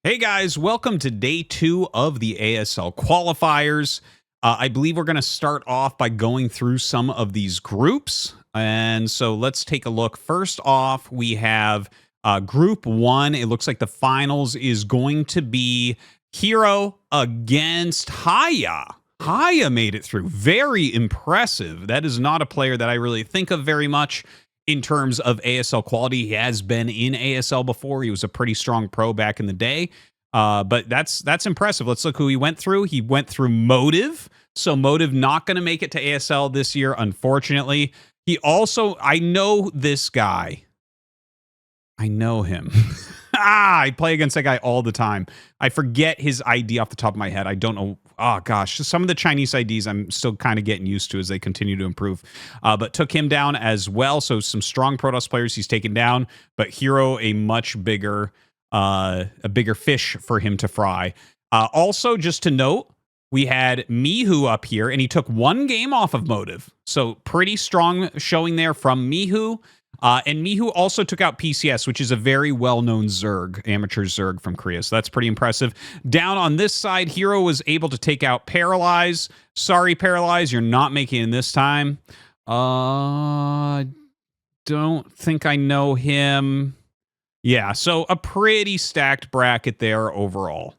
Hey guys, welcome to day 2 of the ASL qualifiers. I believe we're going to start off by going through some of these groups. And so let's take a look. First off, we have group 1. It looks like the finals is going to be Hero against Haya. Haya made it through. Very impressive. That is not a player that I really think of very much in terms of ASL quality. He has been in ASL before. He was a pretty strong pro back in the day. But that's impressive. Let's look who he went through. He went through Motive. So Motive not going to make it to ASL this year, unfortunately. He also, I know this guy. I know him. I play against that guy all the time. I forget his ID off the top of my head. I don't know. Oh, gosh. Some of the Chinese IDs I'm still kind of getting used to as they continue to improve. But took him down as well. So some strong Protoss players he's taken down. But Hero, a much bigger fish for him to fry. Also, just to note, we had Mihu up here, and he took one game off of Motive. So pretty strong showing there from Mihu. And Mihu also took out PCS, which is a very well-known Zerg, amateur Zerg from Korea. So that's pretty impressive. Down on this side, Hero was able to take out Paralyze. Sorry, Paralyze, you're not making it this time. Don't think I know him. Yeah, so a pretty stacked bracket there overall.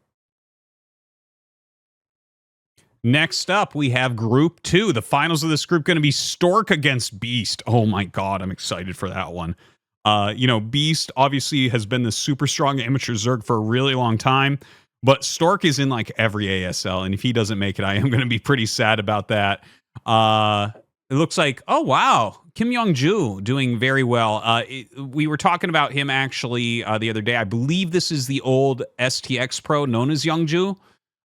Next up, we have Group 2. The finals of this group going to be Stork against Beast. Oh my god, I'm excited for that one. Beast obviously has been the super strong amateur Zerg for a really long time, but Stork is in like every ASL, and if he doesn't make it, I am going to be pretty sad about that. It looks like, oh wow, Kim Yong-ju doing very well. We were talking about him actually the other day. I believe this is the old STX pro known as Yong-ju.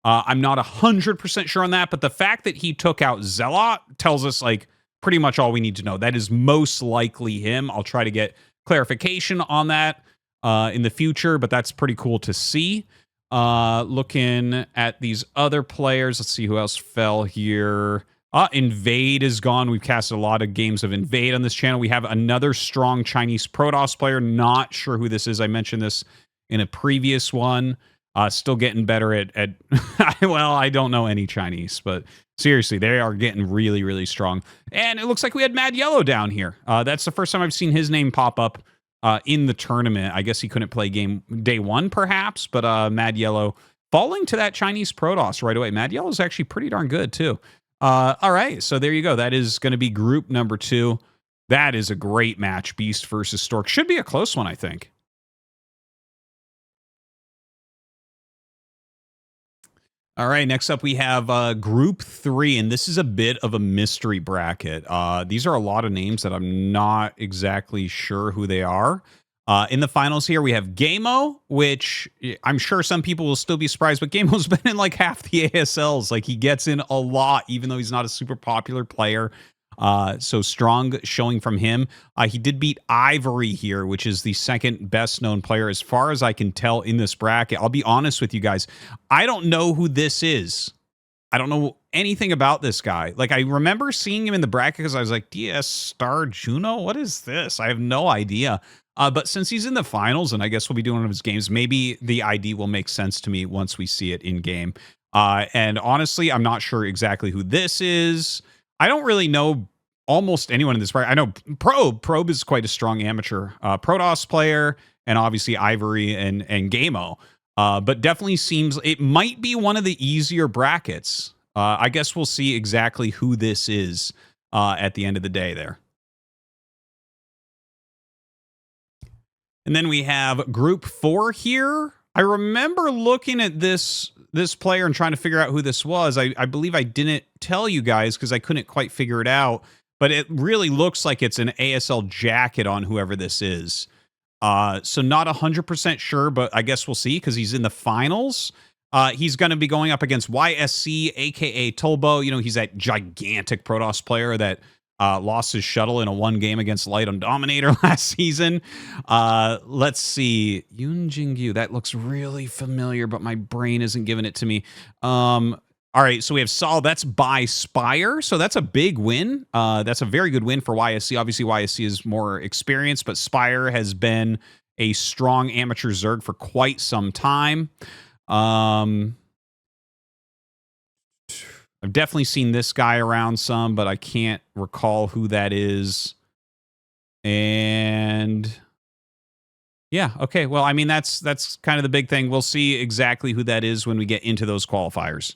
I'm not 100% sure on that, but the fact that he took out Zealot tells us like pretty much all we need to know. That is most likely him. I'll try to get clarification on that in the future, but that's pretty cool to see. Looking at these other players, let's see who else fell here. Invade is gone. We've casted a lot of games of Invade on this channel. We have another strong Chinese Protoss player. Not sure who this is. I mentioned this in a previous one. Still getting better at well, I don't know any Chinese, but seriously, they are getting really, really strong. And it looks like we had Mad Yellow down here. That's the first time I've seen his name pop up in the tournament. I guess he couldn't play game day 1, perhaps, but Mad Yellow falling to that Chinese Protoss right away. Mad Yellow is actually pretty darn good, too. All right, so there you go. That is going to be group number 2. That is a great match, Beast versus Stork. Should be a close one, I think. All right, next up we have Group 3, and this is a bit of a mystery bracket. These are a lot of names that I'm not exactly sure who they are. In the finals here, we have Gamo, which I'm sure some people will still be surprised, but Gamo's been in like half the ASLs. Like, he gets in a lot, even though he's not a super popular player. So strong showing from him. He did beat Ivory here, which is the second best known player as far as I can tell in this bracket. I'll be honest with you guys. I don't know who this is. I don't know anything about this guy. Like, I remember seeing him in the bracket because I was like, DS Star Juno? What is this? I have no idea. But since he's in the finals, and I guess we'll be doing one of his games, maybe the ID will make sense to me once we see it in game. And honestly, I'm not sure exactly who this is. I don't really know almost anyone in this bracket. I know Probe. Probe is quite a strong amateur Protoss player, and obviously Ivory and Gamo. But definitely seems it might be one of the easier brackets. I guess we'll see exactly who this is at the end of the day there. And then we have Group 4 here. I remember looking at this player and trying to figure out who this was. I believe I didn't tell you guys because I couldn't quite figure it out. But it really looks like it's an ASL jacket on whoever this is. So not 100% sure, but I guess we'll see because he's in the finals. He's going to be going up against YSC, a.k.a. Tolbo. You know, he's that gigantic Protoss player that lost his shuttle in a 1 game against Light on Dominator last season. Let's see. Yoon Jingyu. That looks really familiar, but my brain isn't giving it to me. All right, so we have Sol. That's by Spire, so that's a big win. That's a very good win for YSC. Obviously, YSC is more experienced, but Spire has been a strong amateur Zerg for quite some time. I've definitely seen this guy around some, but I can't recall who that is. And yeah, okay. Well, I mean, that's kind of the big thing. We'll see exactly who that is when we get into those qualifiers.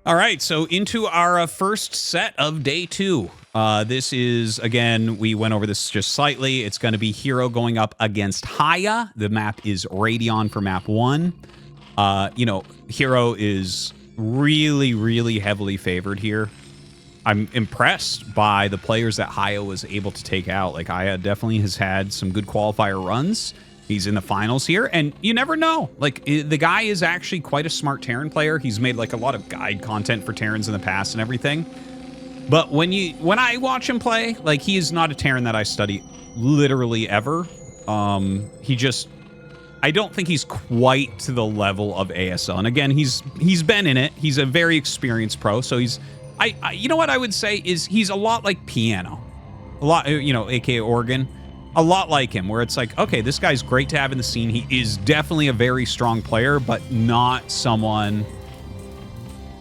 All right, so into our first set of day 2. This is, again, we went over this just slightly. It's going to be Hero going up against Haya. The map is Radion for map 1. You know, Hero is really, really heavily favored here. I'm impressed by the players that Haya was able to take out. Like, Haya definitely has had some good qualifier runs. He's in the finals here, and you never know. Like, the guy is actually quite a smart Terran player. He's made, like, a lot of guide content for Terrans in the past and everything. But when I watch him play, like, he is not a Terran that I study literally ever. I don't think he's quite to the level of ASL. And again, he's been in it. He's a very experienced pro, so he's... you know what I would say is he's a lot like Piano. A lot, you know, aka Organ. A lot like him, where it's like, okay, this guy's great to have in the scene. He is definitely a very strong player, but not someone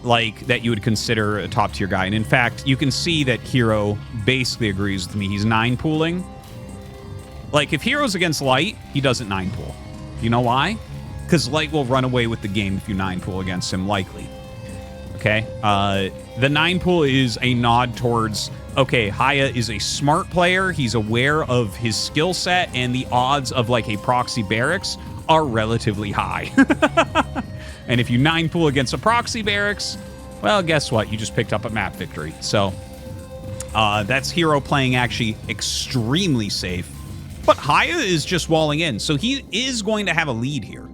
like that you would consider a top tier guy. And in fact, you can see that Hero basically agrees with me. He's 9-pooling. Like, if Hero's against Light, he doesn't 9-pool. You know why? Because Light will run away with the game if you 9-pool against him, likely. Okay? The 9-pool is a nod towards... okay, Haya is a smart player. He's aware of his skill set, and the odds of, like, a proxy barracks are relatively high. And if you 9-pool against a proxy barracks, well, guess what? You just picked up a map victory. So that's Hero playing actually extremely safe. But Haya is just walling in, so he is going to have a lead here.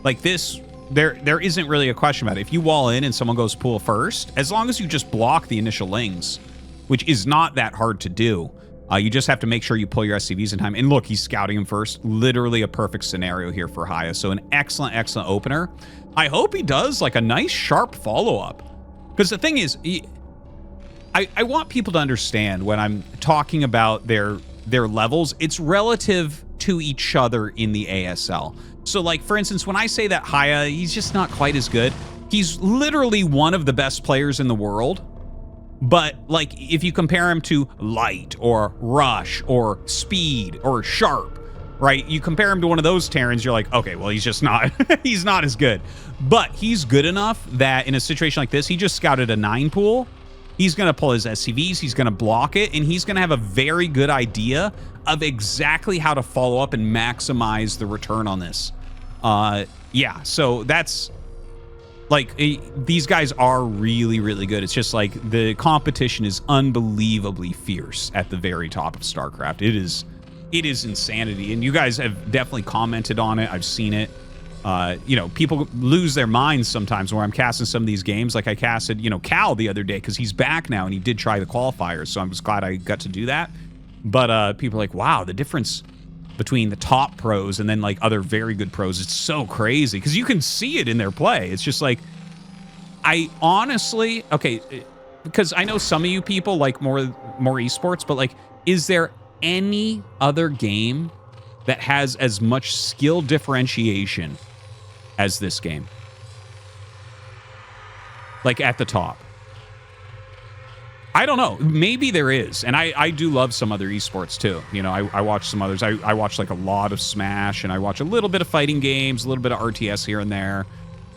Like this... There isn't really a question about it. If you wall in and someone goes pool first, as long as you just block the initial lings, which is not that hard to do, you just have to make sure you pull your SCVs in time. And look, he's scouting him first. Literally a perfect scenario here for Haya. So an excellent, excellent opener. I hope he does like a nice, sharp follow-up. Because the thing is, I want people to understand when I'm talking about their levels, it's relative to each other in the ASL. So, like, for instance, when I say that Haya, he's just not quite as good, he's literally one of the best players in the world. But, like, if you compare him to Light or Rush or Speed or Sharp, right? You compare him to one of those Terrans, you're like, okay, well, he's just not, he's not as good. But he's good enough that in a situation like this, he just scouted a 9-pool. He's going to pull his SCVs, he's going to block it, and he's going to have a very good idea of exactly how to follow up and maximize the return on this. Yeah, so that's... like, these guys are really, really good. It's just like the competition is unbelievably fierce at the very top of StarCraft. It is insanity. And you guys have definitely commented on it. I've seen it. You know, people lose their minds sometimes where I'm casting some of these games. Like I casted, you know, Cal the other day because he's back now and he did try the qualifiers. So I'm just glad I got to do that. But people are like, wow, the difference between the top pros and then like other very good pros, it's so crazy because you can see it in their play. It's just like, I honestly, okay, because I know some of you people like more esports, but like, is there any other game that has as much skill differentiation as this game? Like at the top. I don't know. Maybe there is. And I do love some other esports too. You know, I watch some others. I watch like a lot of Smash, and I watch a little bit of fighting games, a little bit of RTS here and there.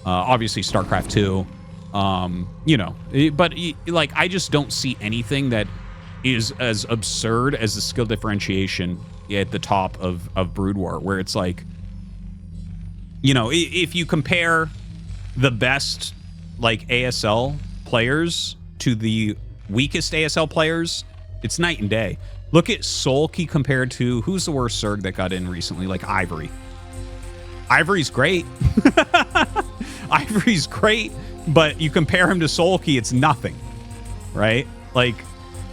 Obviously StarCraft 2. You know, but like I just don't see anything that is as absurd as the skill differentiation at the top of Brood War, where it's like, you know, if you compare the best like ASL players to the weakest ASL players, it's night and day. Look at Solky compared to, who's the worst Zerg that got in recently? Like Ivory. Ivory's great. Ivory's great, but you compare him to Solky, it's nothing, right? Like,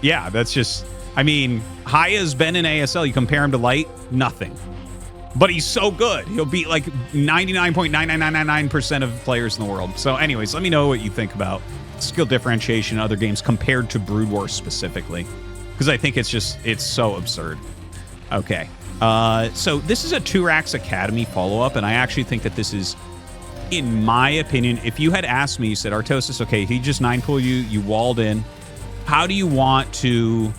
yeah, that's just, I mean, Haya's been in ASL, you compare him to Light, nothing. But he's so good. He'll beat like 99.99999% of players in the world. So anyways, let me know what you think about skill differentiation in other games compared to Brood War specifically, because I think it's so absurd. Okay, so this is a Turax Academy follow-up, and I actually think that this is, in my opinion, if you had asked me, you said, Artosis, okay, he just 9-pull you walled in. How do you want to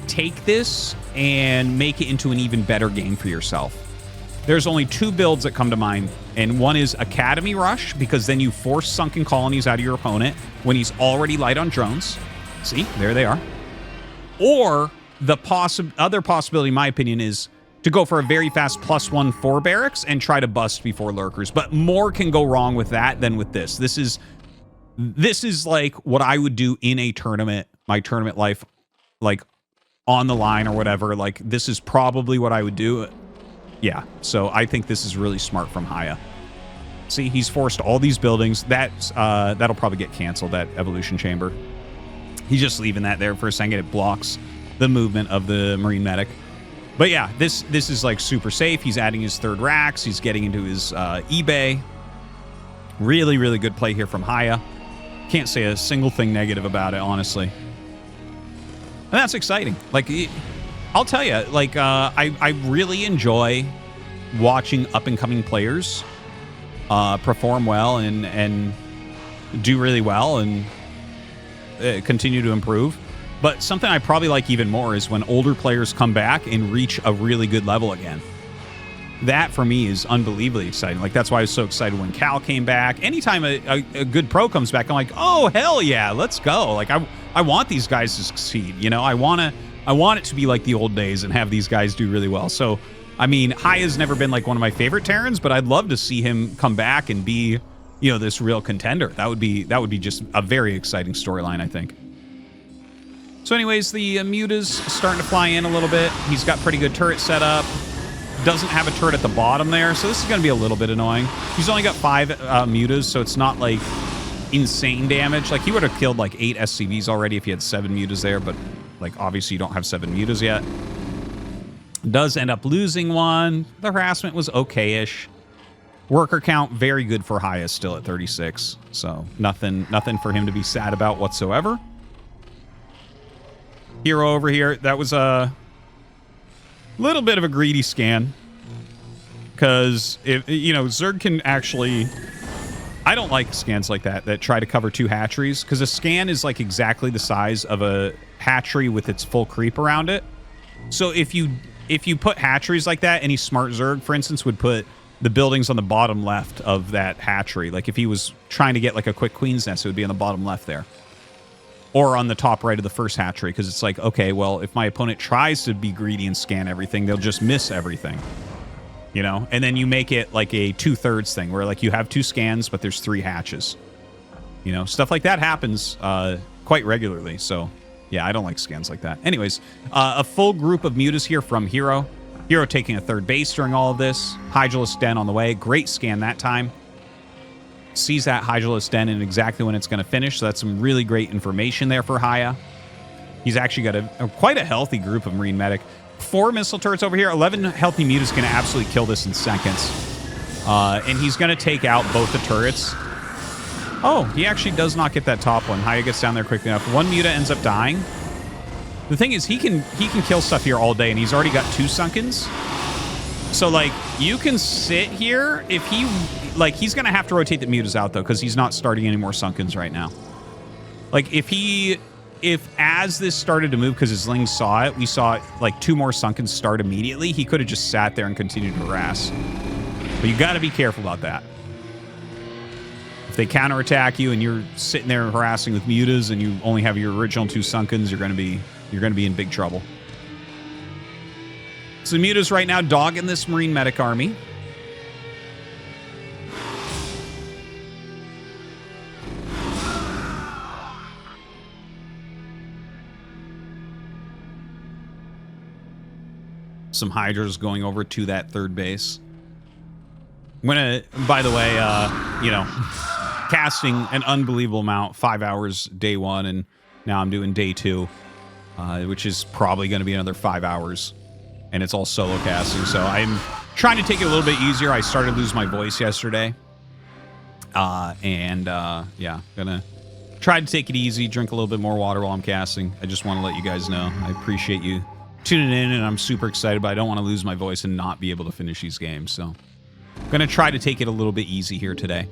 take this and make it into an even better game for yourself? There's only 2 builds that come to mind, and one is Academy Rush, because then you force sunken colonies out of your opponent when he's already light on drones. See, there they are. Or the other possibility, in my opinion, is to go for a very fast +1 4 barracks and try to bust before lurkers. But more can go wrong with that than with this. This is like what I would do in a tournament, my tournament life, like on the line or whatever. Like, this is probably what I would do. Yeah, so I think this is really smart from Haya. See, he's forced all these buildings. That'll probably get canceled, that evolution chamber. He's just leaving that there for a second. It blocks the movement of the Marine Medic. But yeah, this is like super safe. He's adding his 3rd racks. He's getting into his eBay. Really, really good play here from Haya. Can't say a single thing negative about it, honestly. And that's exciting. Like, I'll tell you, like, I really enjoy watching up-and-coming players perform well and do really well and continue to improve. But something I probably like even more is when older players come back and reach a really good level again. That, for me, is unbelievably exciting. Like, that's why I was so excited when Cal came back. Anytime a good pro comes back, I'm like, oh, hell yeah, let's go. Like, I want these guys to succeed, you know? I want it to be like the old days and have these guys do really well. So, I mean, Haya's never been like one of my favorite Terrans, but I'd love to see him come back and be, you know, this real contender. That would be just a very exciting storyline, I think. So anyways, the Muta's starting to fly in a little bit. He's got pretty good turret set up. Doesn't have a turret at the bottom there, so this is going to be a little bit annoying. He's only got 5 Mutas, so it's not like insane damage. Like, he would have killed like 8 SCVs already if he had 7 Mutas there, but like, obviously you don't have 7 Mutas yet. Does end up losing one. The harassment was okay-ish. Worker count, very good for Haya, still at 36. So nothing for him to be sad about whatsoever. Hero over here, that was a little bit of a greedy scan. Because, you know, Zerg can actually... I don't like scans like that try to cover 2 hatcheries, because a scan is like exactly the size of a hatchery with its full creep around it. So if you put hatcheries like that, any smart Zerg, for instance, would put the buildings on the bottom left of that hatchery. Like, if he was trying to get like a quick queen's nest, it would be on the bottom left there. Or on the top right of the first hatchery, because it's like, okay, well, if my opponent tries to be greedy and scan everything, they'll just miss everything. You know? And then you make it like a 2/3 thing, where like you have 2 scans, but there's 3 hatches. You know? Stuff like that happens quite regularly, so... yeah, I don't like scans like that. Anyways, a full group of Mutas here from Hero. Hero taking a 3rd base during all of this. Hydralisk Den on the way. Great scan that time. Sees that Hydralisk Den and exactly when it's going to finish. So that's some really great information there for Haya. He's actually got quite a healthy group of Marine Medic. 4 missile turrets over here. 11 healthy Mutas going to absolutely kill this in seconds. And he's going to take out both the turrets. Oh, he actually does not get that top one. Haya gets down there quickly enough. 1 Muta ends up dying. The thing is, he can kill stuff here all day, and he's already got 2 Sunkens. So, like, you can sit here if he... like, he's going to have to rotate the Mutas out, though, because he's not starting any more Sunkens right now. Like, if as this started to move, because his Lings saw it, we saw, like, 2 more Sunkens start immediately, he could have just sat there and continued to harass. But you got to be careful about that. If they counterattack you and you're sitting there harassing with Mutas and you only have your original 2 Sunkens, you're going to be in big trouble. So Mutas right now dogging this Marine Medic army. Some Hydras going over to that 3rd base. I'm gonna, by the way, you know, casting an unbelievable amount, 5 hours day 1, and now I'm doing day 2, which is probably going to be another 5 hours, and it's all solo casting, so I'm trying to take it a little bit easier. I started to lose my voice yesterday, yeah, gonna Tried to take it easy, drink a little bit more water while I'm casting. I just want to let you guys know. I appreciate you tuning in, and I'm super excited, but I don't want to lose my voice and not be able to finish these games. So I'm going to try to take it a little bit easy here today.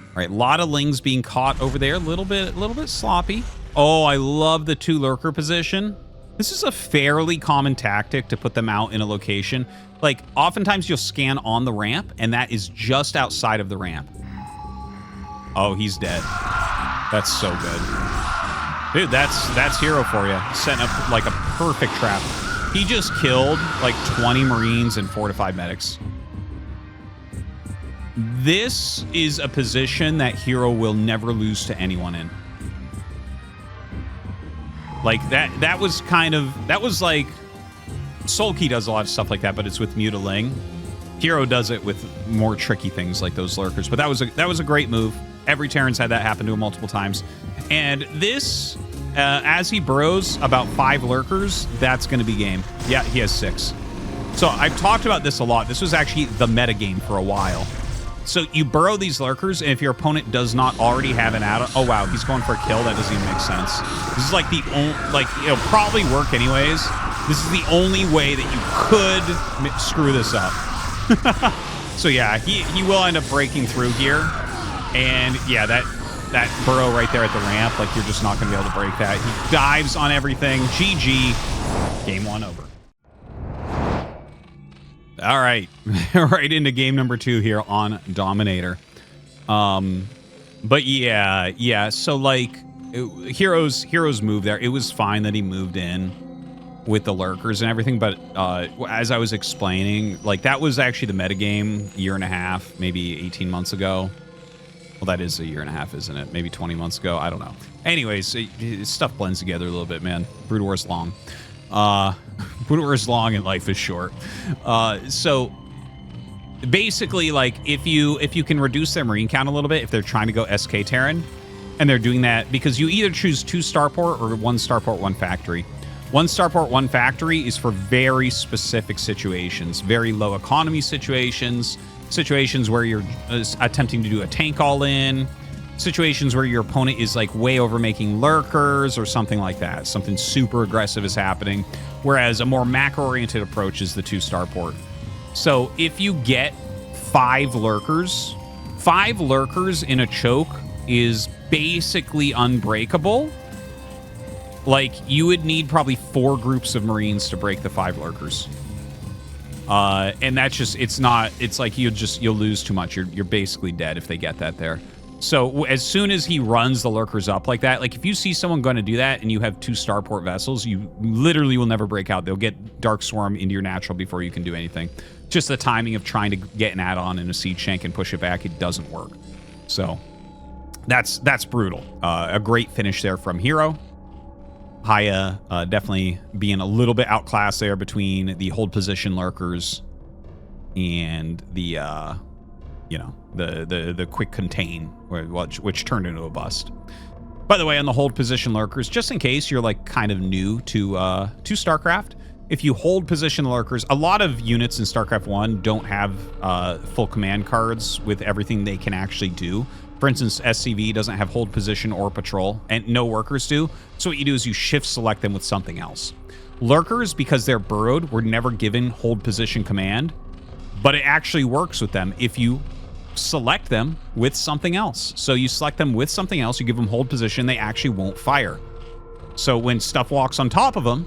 All right, a lot of lings being caught over there. A little bit sloppy. Oh, I love the 2 lurker position. This is a fairly common tactic to put them out in a location. Like, oftentimes you'll scan on the ramp, and that is just outside of the ramp. Oh, he's dead. That's so good. Dude, that's hero for you. Setting up like a perfect trap. He just killed like 20 Marines and 4 to 5 medics. This is a position that hero will never lose to anyone in. Like that was like Sulky does a lot of stuff like that, but it's with Mutiling. Hero does it with more tricky things like those lurkers. But that was a great move. Every Terran's had that happen to him multiple times. And this, as he burrows about 5 lurkers, that's going to be game. Yeah, he has 6. So I've talked about this a lot. This was actually the meta game for a while. So you burrow these lurkers, and if your opponent does not already have an add-on... Oh, wow, he's going for a kill? That doesn't even make sense. This is like the only... Like, it'll probably work anyways. This is the only way that you could screw this up. So, yeah, he will end up breaking through here. And, yeah, that burrow right there at the ramp, like, you're just not going to be able to break that. He dives on everything. GG. Game 1 over. All right, right into game number 2 here on Dominator. But yeah. So like, Hero's move there. It was fine that he moved in with the lurkers and everything. But as I was explaining, like that was actually the metagame year and a half, maybe 18 months ago. Well, that is a year and a half, isn't it? Maybe 20 months ago. I don't know. Anyways, stuff blends together a little bit, man. Brood War's long. Brood War is long and life is short. So basically, like if you can reduce their marine count a little bit, if they're trying to go SK Terran, and they're doing that because you either choose 2 starport or 1 starport, 1 factory. 1 starport, 1 factory is for very specific situations, very low economy situations where you're attempting to do a tank all in. Situations where your opponent is like way over making lurkers or something like that. Something super aggressive is happening. Whereas a more macro-oriented approach is the 2 starport. So if you get 5 lurkers in a choke is basically unbreakable. Like you would need probably 4 groups of Marines to break the 5 lurkers. And that's just, it's like you'll lose too much. You're basically dead if they get that there. So as soon as he runs the lurkers up like that, like if you see someone going to do that and you have 2 starport vessels, you literally will never break out. They'll get Dark Swarm into your natural before you can do anything. Just the timing of trying to get an add-on in a siege shank and push it back, it doesn't work. So that's brutal. A great finish there from Hero. Haya definitely being a little bit outclassed there between the hold position lurkers and the the quick contain, which turned into a bust. By the way, on the hold position lurkers, just in case you're like kind of new to StarCraft, if you hold position lurkers, a lot of units in StarCraft 1 don't have full command cards with everything they can actually do. For instance, SCV doesn't have hold position or patrol, and no workers do. So what you do is you shift select them with something else. Lurkers, because they're burrowed, were never given hold position command, but it actually works with them if you select them with something else. So you select them with something else, you give them hold position, they actually won't fire. So when stuff walks on top of them,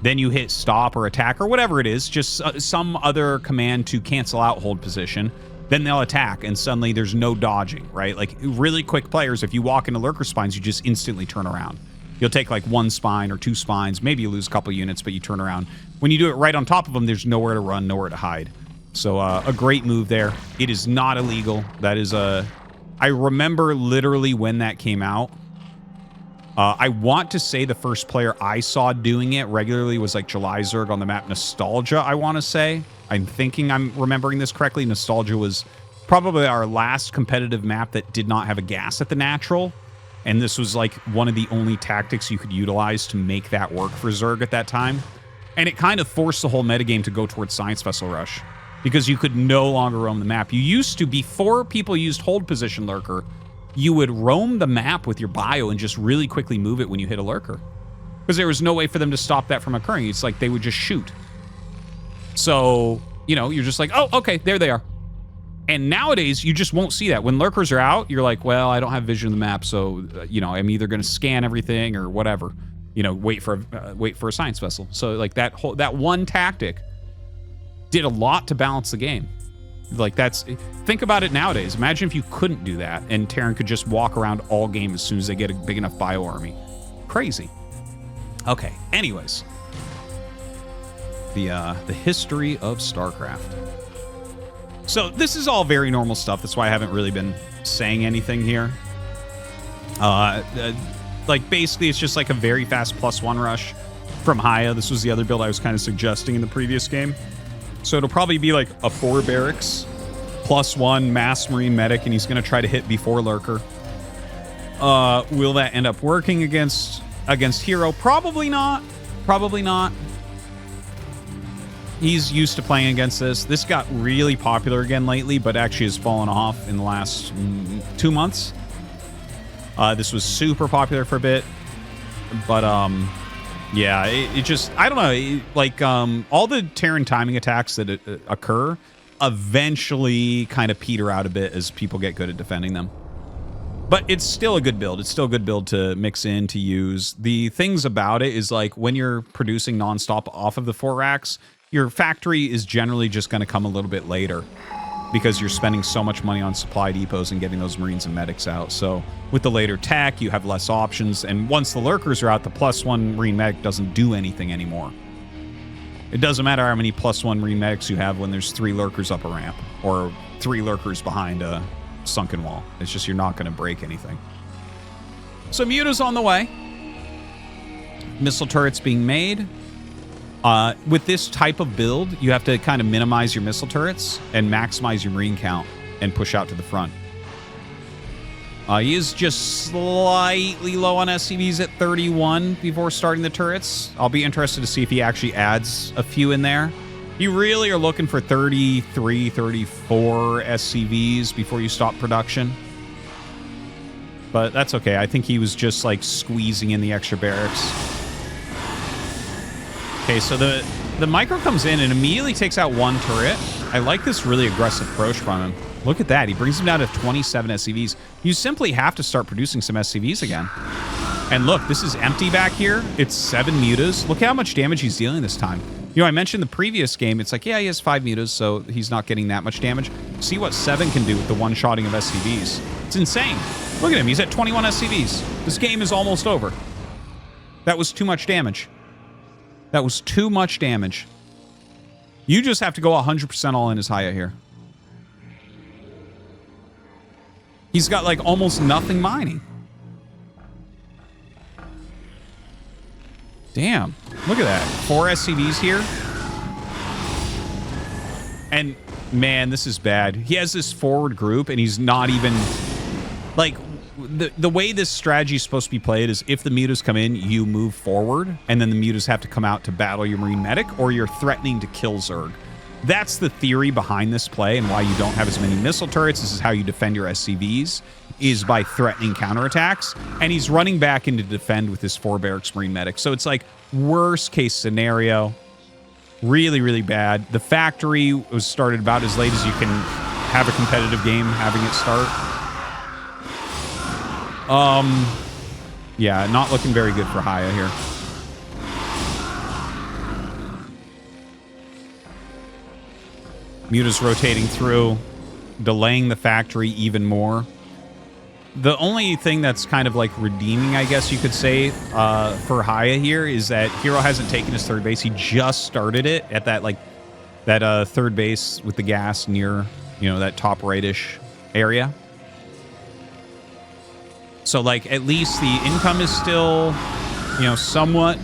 then you hit stop or attack or whatever it is, just some other command to cancel out hold position, then they'll attack and suddenly there's no dodging, right? Like really quick players, if you walk into lurker spines, you just instantly turn around. You'll take like 1 spine or 2 spines, maybe you lose a couple units, but you turn around. When you do it right on top of them, there's nowhere to run, nowhere to hide. So a great move there. It is not illegal. That is I remember literally when that came out. I want to say the first player I saw doing it regularly was like July Zerg on the map Nostalgia, I want to say. I'm thinking I'm remembering this correctly. Nostalgia was probably our last competitive map that did not have a gas at the natural. And this was like one of the only tactics you could utilize to make that work for Zerg at that time. And it kind of forced the whole metagame to go towards Science Vessel Rush. because you could no longer roam the map. You used to, before people used hold position lurker, you would roam the map with your bio and just really quickly move it when you hit a lurker. Because there was no way for them to stop that from occurring. It's like they would just shoot. So, you know, you're just like, oh, okay, there they are. And nowadays, you just won't see that. When lurkers are out, you're like, well, I don't have vision of the map, so, you know, I'm either going to scan everything or whatever. You know, wait for a science vessel. So, like, that one tactic did a lot to balance the game. Like, think about it nowadays. Imagine if you couldn't do that and Terran could just walk around all game as soon as they get a big enough bio army. Crazy. Okay, anyways. The history of StarCraft. So this is all very normal stuff. That's why I haven't really been saying anything here. Like, basically, it's just like a very fast +1 rush from Haya. This was the other build I was kind of suggesting in the previous game. So it'll probably be like a 4 barracks, +1 mass marine medic, and he's going to try to hit before lurker. Will that end up working against Hero? Probably not. Probably not. He's used to playing against this. This got really popular again lately, but actually has fallen off in the last 2 months. This was super popular for a bit, but yeah, it just, I don't know, all the Terran timing attacks that occur eventually kind of peter out a bit as people get good at defending them. But it's still a good build. It's still a good build to mix in, to use. The things about it is, like, when you're producing nonstop off of the 4 racks, your factory is generally just going to come a little bit later because you're spending so much money on supply depots and getting those Marines and medics out. So with the later tech, you have less options. And once the lurkers are out, the +1 Marine medic doesn't do anything anymore. It doesn't matter how many +1 Marine medics you have when there's 3 lurkers up a ramp or 3 lurkers behind a sunken wall. It's just you're not going to break anything. So Muta's on the way. Missile turrets being made. With this type of build, you have to kind of minimize your missile turrets and maximize your Marine count and push out to the front. He is just slightly low on SCVs at 31 before starting the turrets. I'll be interested to see if he actually adds a few in there. You really are looking for 33, 34 SCVs before you stop production. But that's okay. I think he was just, like, squeezing in the extra barracks. Okay, so the micro comes in and immediately takes out 1 turret. I like this really aggressive approach from him. Look at that. He brings him down to 27 SCVs. You simply have to start producing some SCVs again. And look, this is empty back here. It's 7 mutas. Look how much damage he's dealing this time. You know, I mentioned the previous game. It's like, yeah, he has 5 mutas, so he's not getting that much damage. See what 7 can do with the one-shotting of SCVs. It's insane. Look at him. He's at 21 SCVs. This game is almost over. That was too much damage. That was too much damage. You just have to go 100% all in as Haya here. He's got, like, almost nothing mining. Damn. Look at that. 4 SCVs here. And, man, this is bad. He has this forward group, and he's not even... Like, the way this strategy is supposed to be played is if the mutas come in, you move forward, and then the mutas have to come out to battle your Marine medic, or you're threatening to kill Zerg. That's the theory behind this play and why you don't have as many missile turrets. This is how you defend your SCVs, is by threatening counterattacks. And he's running back in to defend with his 4 barracks Marine medic. So it's like worst case scenario. Really, really bad. The factory was started about as late as you can have a competitive game having it start. Yeah, not looking very good for Haya here. Muta's rotating through, delaying the factory even more. The only thing that's kind of like redeeming, I guess you could say, for Haya here is that Hero hasn't taken his 3rd base. He just started it at that, like, that 3rd base with the gas near, you know, that top right-ish area. So, like, at least the income is still, you know, somewhat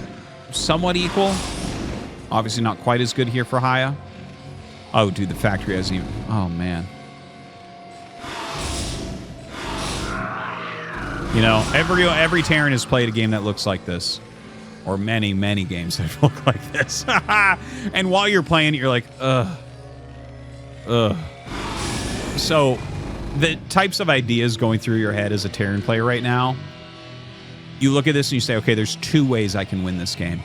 equal. Obviously not quite as good here for Haya. Oh, dude, the factory hasn't even... Oh, man. You know, every Terran has played a game that looks like this. Or many, many games that look like this. And while you're playing it, you're like, ugh. Ugh. So, the types of ideas going through your head as a Terran player right now, you look at this and you say, okay, there's two ways I can win this game.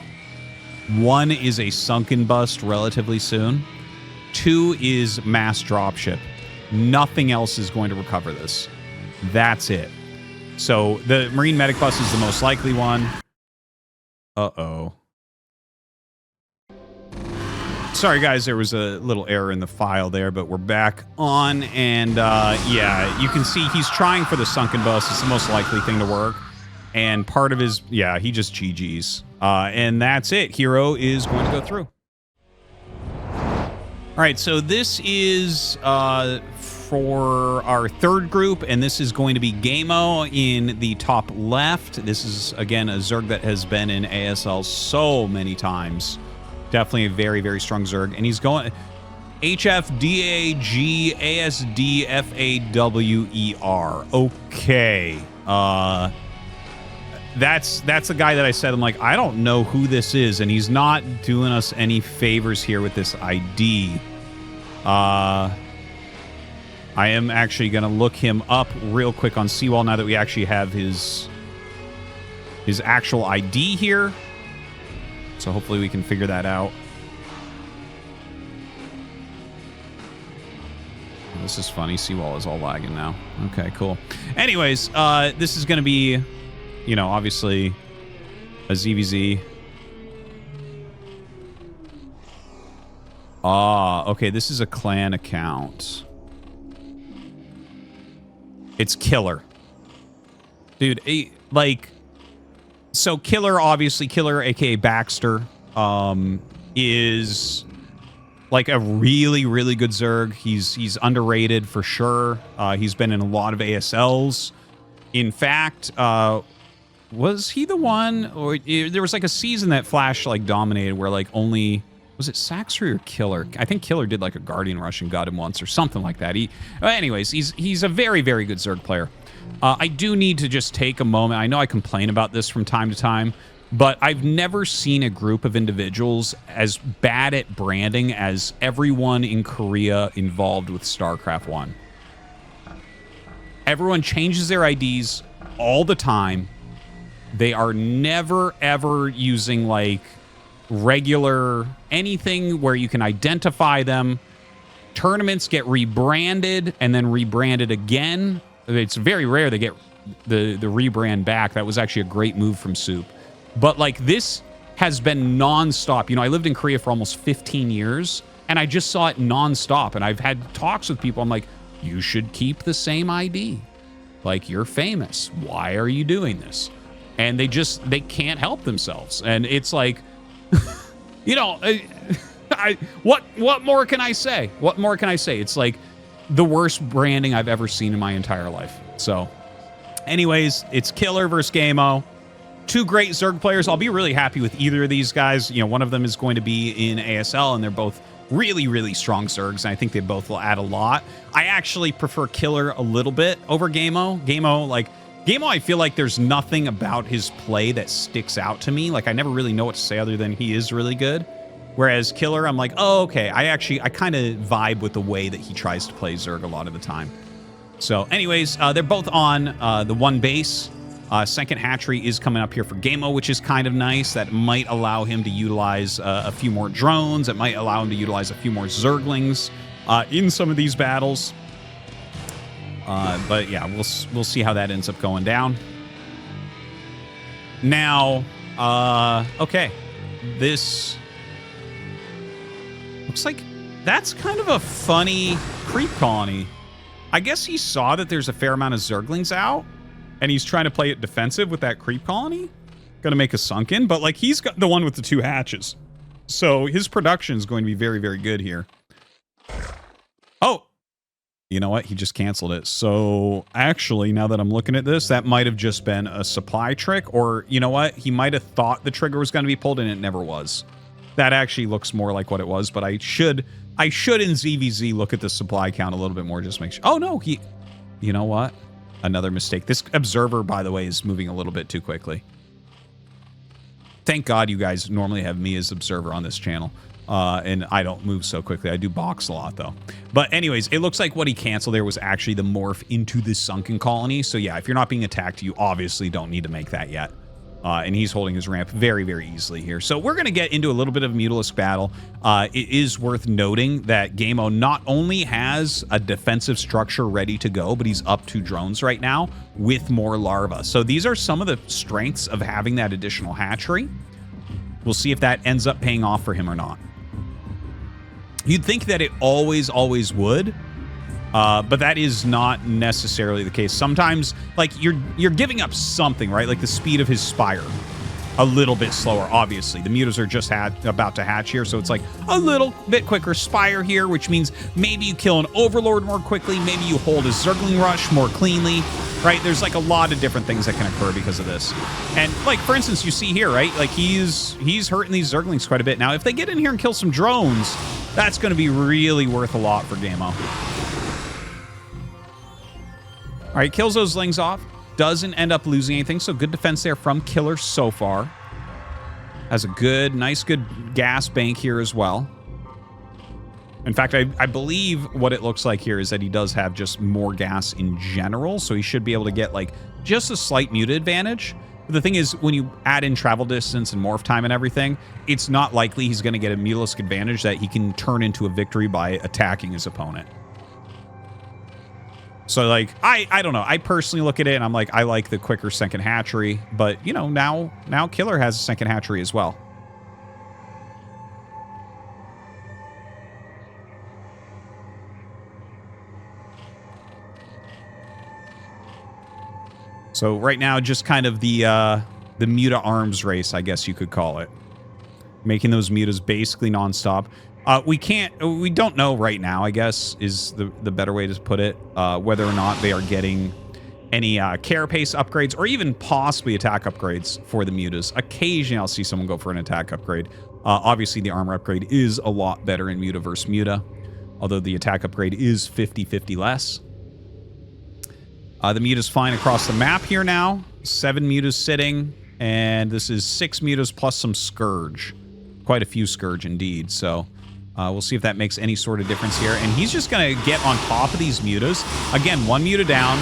One is a sunken bust relatively soon. Two is mass dropship. Nothing else is going to recover this. That's it. So the Marine Medic bust is the most likely one. Uh-oh. Sorry, guys, there was a little error in the file there, but we're back on. And, yeah, you can see he's trying for the sunken bust. It's the most likely thing to work. And part of his, yeah, he just GG's. And that's it. Hero is going to go through. All right, so this is for our third group, and this is going to be Gamo in the top left. This is, again, a Zerg that has been in ASL so many times. Definitely a very, very strong Zerg. And he's going HFDAGASDFAWER. Okay. That's the guy that I said, I'm like, I don't know who this is, and he's not doing us any favors here with this ID. I am actually going to look him up real quick on Seawall now that we actually have his actual ID here. So hopefully we can figure that out. This is funny. Seawall is all lagging now. Okay, cool. Anyways, this is going to be, you know, obviously a ZVZ. Ah, okay, this is a clan account. It's Killer. Dude, like, so Killer, obviously, Killer, aka Baxter, is like a really, really good Zerg. He's underrated for sure. He's been in a lot of ASLs. In fact, was he the one, or there was like a season that Flash like dominated where like only, was it Saxi or Killer? I think Killer did like a Guardian Rush and got him once or something like that. Anyways, he's a very, very good Zerg player. I do need to just take a moment. I know I complain about this from time to time, but I've never seen a group of individuals as bad at branding as everyone in Korea involved with StarCraft 1. Everyone changes their IDs all the time. They are never, ever using, like, regular anything where you can identify them. Tournaments get rebranded and then rebranded again. It's very rare they get the rebrand back. That was actually a great move from Soup. But, like, this has been nonstop. You know, I lived in Korea for almost 15 years, and I just saw it nonstop. And I've had talks with people. I'm like, you should keep the same ID. Like, you're famous. Why are you doing this? And they can't help themselves. And it's like, you know, what more can I say? What more can I say? It's like the worst branding I've ever seen in my entire life. So, anyways, it's Killer versus Gamo. Two great Zerg players. I'll be really happy with either of these guys. You know, one of them is going to be in ASL, and they're both really, really strong Zergs, and I think they both will add a lot. I actually prefer Killer a little bit over Gamo. Gamo, I feel like there's nothing about his play that sticks out to me. Like, I never really know what to say other than he is really good. Whereas Killer, I'm like, oh, okay. I kind of vibe with the way that he tries to play Zerg a lot of the time. So, anyways, they're both on the one base. Second hatchery is coming up here for Gamo, which is kind of nice. That might allow him to utilize a few more drones. It might allow him to utilize a few more Zerglings in some of these battles. But yeah, we'll see how that ends up going down. Now, okay, this looks like that's kind of a funny creep colony. I guess he saw that there's a fair amount of Zerglings out, and he's trying to play it defensive with that creep colony. Gonna make a sunken, but like he's got the one with the 2 hatches. So his production is going to be very, very good here. Oh, you know what? He just canceled it. So actually, now that I'm looking at this, that might have just been a supply trick, or you know what? He might have thought the trigger was going to be pulled and it never was. That actually looks more like what it was, but I should in ZVZ look at the supply count a little bit more, just make sure. Oh no, you know what? Another mistake. This observer, by the way, is moving a little bit too quickly. Thank God you guys normally have me as observer on this channel. And I don't move so quickly. I do box a lot, though. But anyways, it looks like what he canceled there was actually the morph into the sunken colony. So yeah, if you're not being attacked, you obviously don't need to make that yet. And he's holding his ramp very, very easily here. So we're going to get into a little bit of a Mutalisk battle. It is worth noting that Gameo not only has a defensive structure ready to go, but he's up 2 drones right now with more larvae. So these are some of the strengths of having that additional hatchery. We'll see if that ends up paying off for him or not. You'd think that it always would, but that is not necessarily the case. Sometimes, like, you're giving up something, right? Like the speed of his spire. A little bit slower, obviously. The mutas are just about to hatch here, so it's like a little bit quicker spire here, which means maybe you kill an overlord more quickly, maybe you hold a zergling rush more cleanly, right? There's like a lot of different things that can occur because of this. And like, for instance, you see here, right? Like he's hurting these zerglings quite a bit. Now, if they get in here and kill some drones, that's going to be really worth a lot for Gameo. All right, kills those lings off. Doesn't end up losing anything, so good defense there from Killer so far. Has a nice good gas bank here as well. In fact, I believe what it looks like here is that he does have just more gas in general, so he should be able to get like just a slight muted advantage. But the thing is, when you add in travel distance and morph time and everything, it's not likely he's going to get a Mutalisk advantage that he can turn into a victory by attacking his opponent. So, like, I don't know. I personally look at it, and I'm like, I like the quicker second hatchery. But, you know, now Killer has a second hatchery as well. So, right now, just kind of the Muta arms race, I guess you could call it. Making those Mutas basically nonstop. We don't know right now, I guess, is the better way to put it, whether or not they are getting any carapace upgrades or even possibly attack upgrades for the mutas. Occasionally, I'll see someone go for an attack upgrade. Obviously, the armor upgrade is a lot better in Muta versus Muta, although the attack upgrade is 50-50 less. The Muta's flying across the map here now. 7 Mutas sitting, and this is 6 Mutas plus some Scourge. Quite a few Scourge indeed, so... we'll see if that makes any sort of difference here. And he's just going to get on top of these mutas. Again, 1 muta down.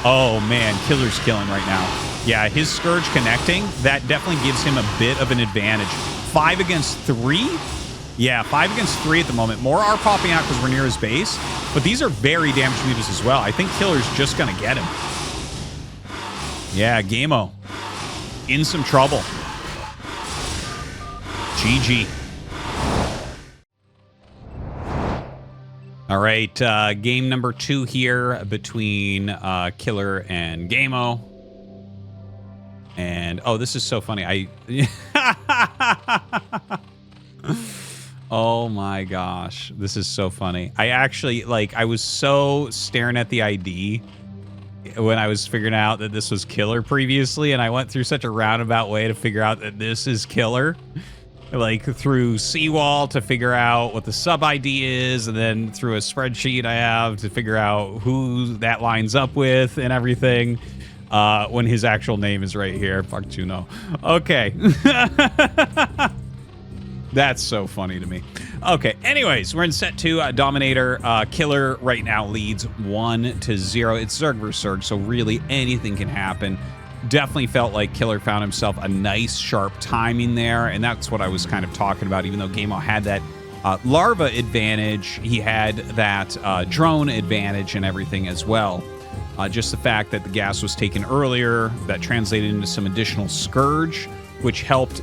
Oh, man. Killer's killing right now. Yeah, his Scourge connecting, that definitely gives him a bit of an advantage. 5 against 3? Yeah, 5 against 3 at the moment. More are popping out because we're near his base. But these are very damaged mutas as well. I think Killer's just going to get him. Yeah, Gameo. In some trouble. GG. All right, game number 2 here between Killer and Gameo. And, oh, this is so funny. Oh my gosh, this is so funny. I actually, like, I was so staring at the ID when I was figuring out that this was Killer previously, and I went through such a roundabout way to figure out that this is Killer. Like through Seawall to figure out what the sub ID is, and then through a spreadsheet I have to figure out who that lines up with and everything, when his actual name is right here. Fuck you, no. Okay. That's so funny to me. Okay, anyways, we're in set 2. Dominator. Killer right now leads 1-0. It's Zerg versus Zerg, so really anything can happen. Definitely felt like Killer found himself a nice, sharp timing there, and that's what I was kind of talking about. Even though Gameo had that larva advantage, he had that drone advantage and everything as well. Just the fact that the gas was taken earlier, that translated into some additional Scourge, which helped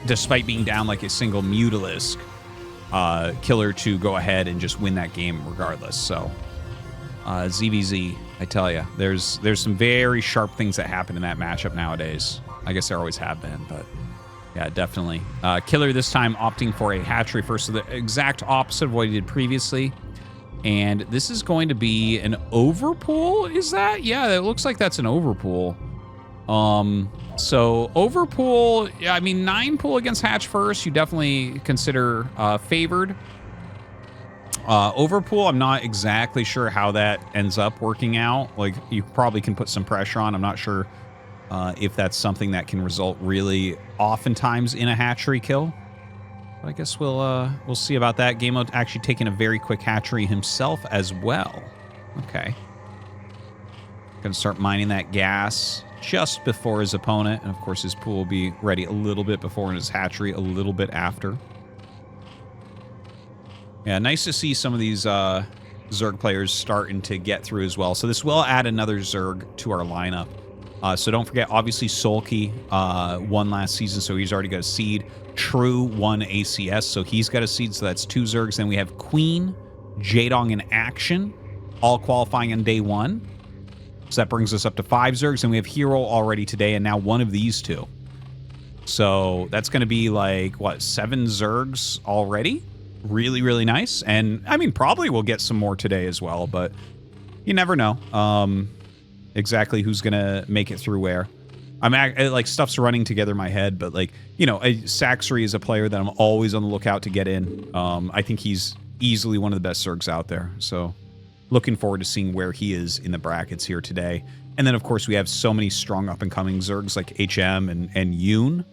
despite being down like a single Mutalisk, Killer to go ahead and just win that game regardless. So ZVZ, I tell you, there's some very sharp things that happen in that matchup nowadays. I guess there always have been, but yeah, definitely. Killer this time opting for a hatchery first, so the exact opposite of what he did previously. And this is going to be an overpool, is that? Yeah, it looks like that's an overpool. So overpool, yeah, I mean, 9 pool against hatch first, you definitely consider favored. Overpool, I'm not exactly sure how that ends up working out. Like, you probably can put some pressure on. I'm not sure if that's something that can result really oftentimes in a hatchery kill. I guess we'll see about that. Game mode actually taking a very quick hatchery himself as well. Okay. Gonna start mining that gas just before his opponent. And of course his pool will be ready a little bit before and his hatchery a little bit after. Yeah, nice to see some of these Zerg players starting to get through as well. So this will add another Zerg to our lineup. So don't forget, obviously, Solky won last season, so he's already got a seed. True won ACS, so he's got a seed, so that's 2 Zergs. Then we have Queen, Jadong, and Action, all qualifying on day 1. So that brings us up to 5 Zergs, and we have Hero already today, and now one of these 2. So that's going to be like, what, 7 Zergs already? Really, really nice. And, I mean, probably we'll get some more today as well, but you never know. Exactly who's gonna make it through where. Like, stuff's running together in my head, but like, you know, Saxi is a player that I'm always on the lookout to get in. I think he's easily one of the best Zergs out there, so looking forward to seeing where he is in the brackets here today. And then of course we have so many strong up and coming Zergs like HM and Yoon.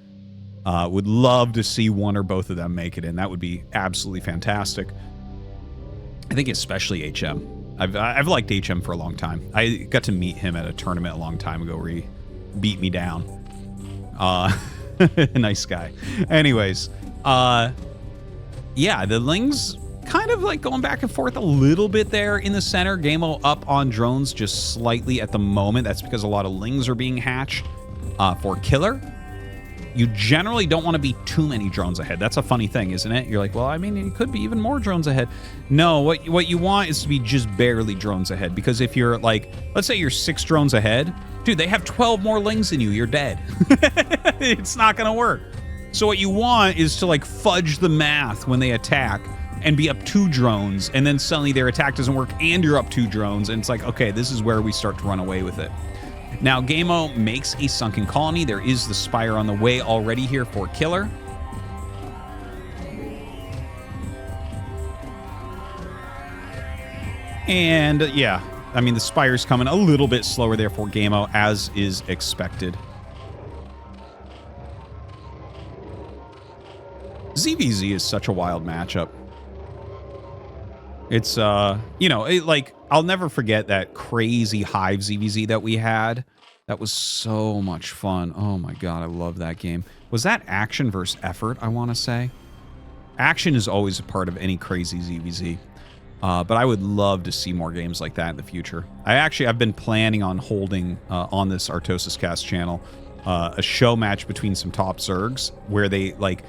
Would love to see one or both of them make it in. That would be absolutely fantastic. I think especially HM. I've liked HM for a long time. I got to meet him at a tournament a long time ago where he beat me down. Nice guy. Anyways, yeah, the Lings kind of like going back and forth a little bit there in the center. Gameo up on drones just slightly at the moment. That's because a lot of Lings are being hatched for Killer. You generally don't want to be too many drones ahead. That's a funny thing, isn't it? You're like, well, I mean, it could be even more drones ahead. No, what you want is to be just barely drones ahead. Because if you're like, let's say you're 6 drones ahead, dude, they have 12 more Lings than you. You're dead. It's not going to work. So what you want is to like fudge the math when they attack and be up 2 drones. And then suddenly their attack doesn't work and you're up 2 drones. And it's like, okay, this is where we start to run away with it. Now, Gameo makes a sunken colony. There is the Spire on the way already here for Killer. And, yeah, I mean, the Spire's coming a little bit slower there for Gameo, as is expected. ZVZ is such a wild matchup. It's, you know, like, I'll never forget that crazy Hive ZVZ that we had. That was so much fun. Oh my god, I love that game. Was that Action versus Effort, I want to say? Action is always a part of any crazy ZVZ. But I would love to see more games like that in the future. I've been planning on holding, on this ArtosisCasts channel, a show match between some top Zergs, where they, like,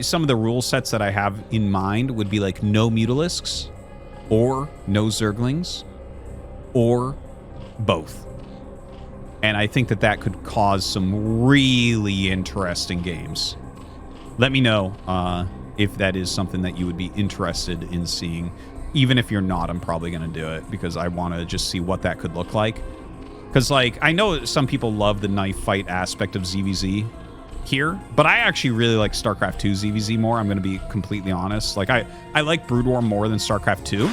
some of the rule sets that I have in mind would be like no Mutalisks, or no Zerglings, or both. And I think that that could cause some really interesting games. Let me know if that is something that you would be interested in seeing. Even if you're not, I'm probably going to do it because I want to just see what that could look like. Because, like, I know some people love the knife fight aspect of ZVZ here, but I actually really like StarCraft 2 ZVZ more. I'm going to be completely honest. Like, I like Brood War more than StarCraft 2.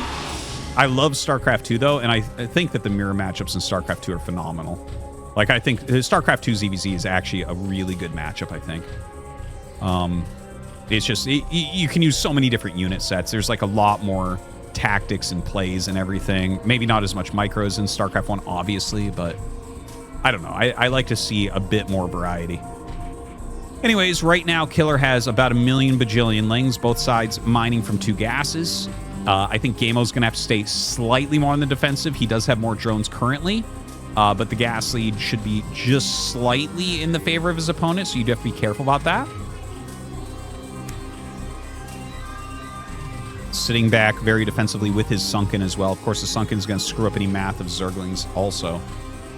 I love StarCraft 2, though, and I think that the mirror matchups in StarCraft 2 are phenomenal. Like, I think StarCraft 2 ZVZ is actually a really good matchup, I think. It's just, you can use so many different unit sets. There's, like, a lot more tactics and plays and everything. Maybe not as much micros in StarCraft 1, obviously, but I don't know. I like to see a bit more variety. Anyways, right now, Killer has about 1 million bajillion Lings, both sides mining from 2 gases. I think Gameo's going to have to stay slightly more on the defensive. He does have more drones currently. But the gas lead should be just slightly in the favor of his opponent, so you do have to be careful about that. Sitting back very defensively with his Sunken as well. Of course, the Sunken is going to screw up any math of Zerglings also.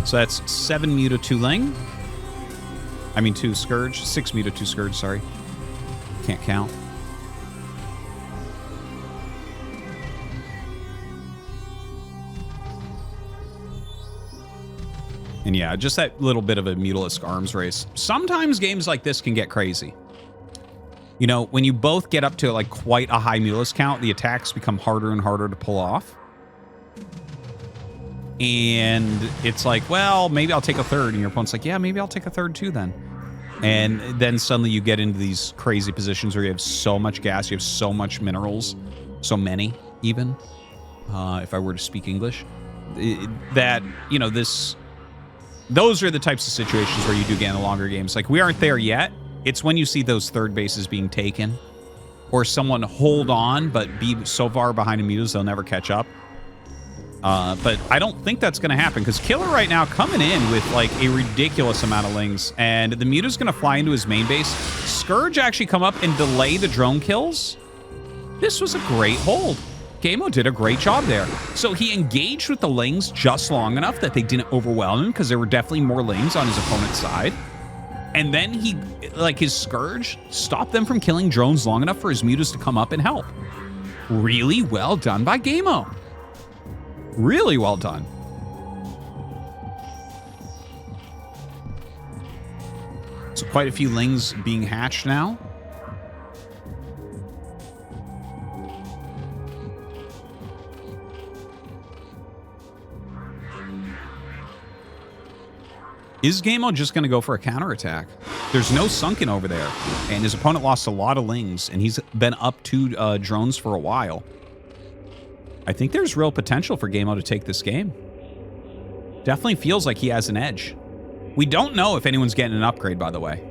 So that's 7 Muta, 2 Ling. I mean 2 Scourge. 6 Muta, 2 Scourge, sorry. Can't count. And yeah, just that little bit of a Mutalisk arms race. Sometimes games like this can get crazy. You know, when you both get up to like quite a high Mutalisk count, the attacks become harder and harder to pull off. And it's like, well, maybe I'll take a third. And your opponent's like, yeah, maybe I'll take a third too then. And then suddenly you get into these crazy positions where you have so much gas, you have so much minerals, so many even, if I were to speak English, that, you know, those are the types of situations where you do get in the longer games. Like, we aren't there yet. It's when you see those third bases being taken or someone hold on but be so far behind in mutas they'll never catch up. But I don't think that's going to happen because Killer right now coming in with like a ridiculous amount of lings, and the muta's going to fly into his main base. Scourge actually come up and delay the drone kills. This was a great hold. Gameo did a great job there. So he engaged with the lings just long enough that they didn't overwhelm him because there were definitely more lings on his opponent's side. And then he, like, his Scourge stopped them from killing drones long enough for his mutas to come up and help. Really well done by Gameo. Really well done. So quite a few lings being hatched now. Is Gameo just going to go for a counterattack? There's no sunken over there, and his opponent lost a lot of lings, and he's been up 2 drones for a while. I think there's real potential for Gameo to take this game. Definitely feels like he has an edge. We don't know if anyone's getting an upgrade, by the way.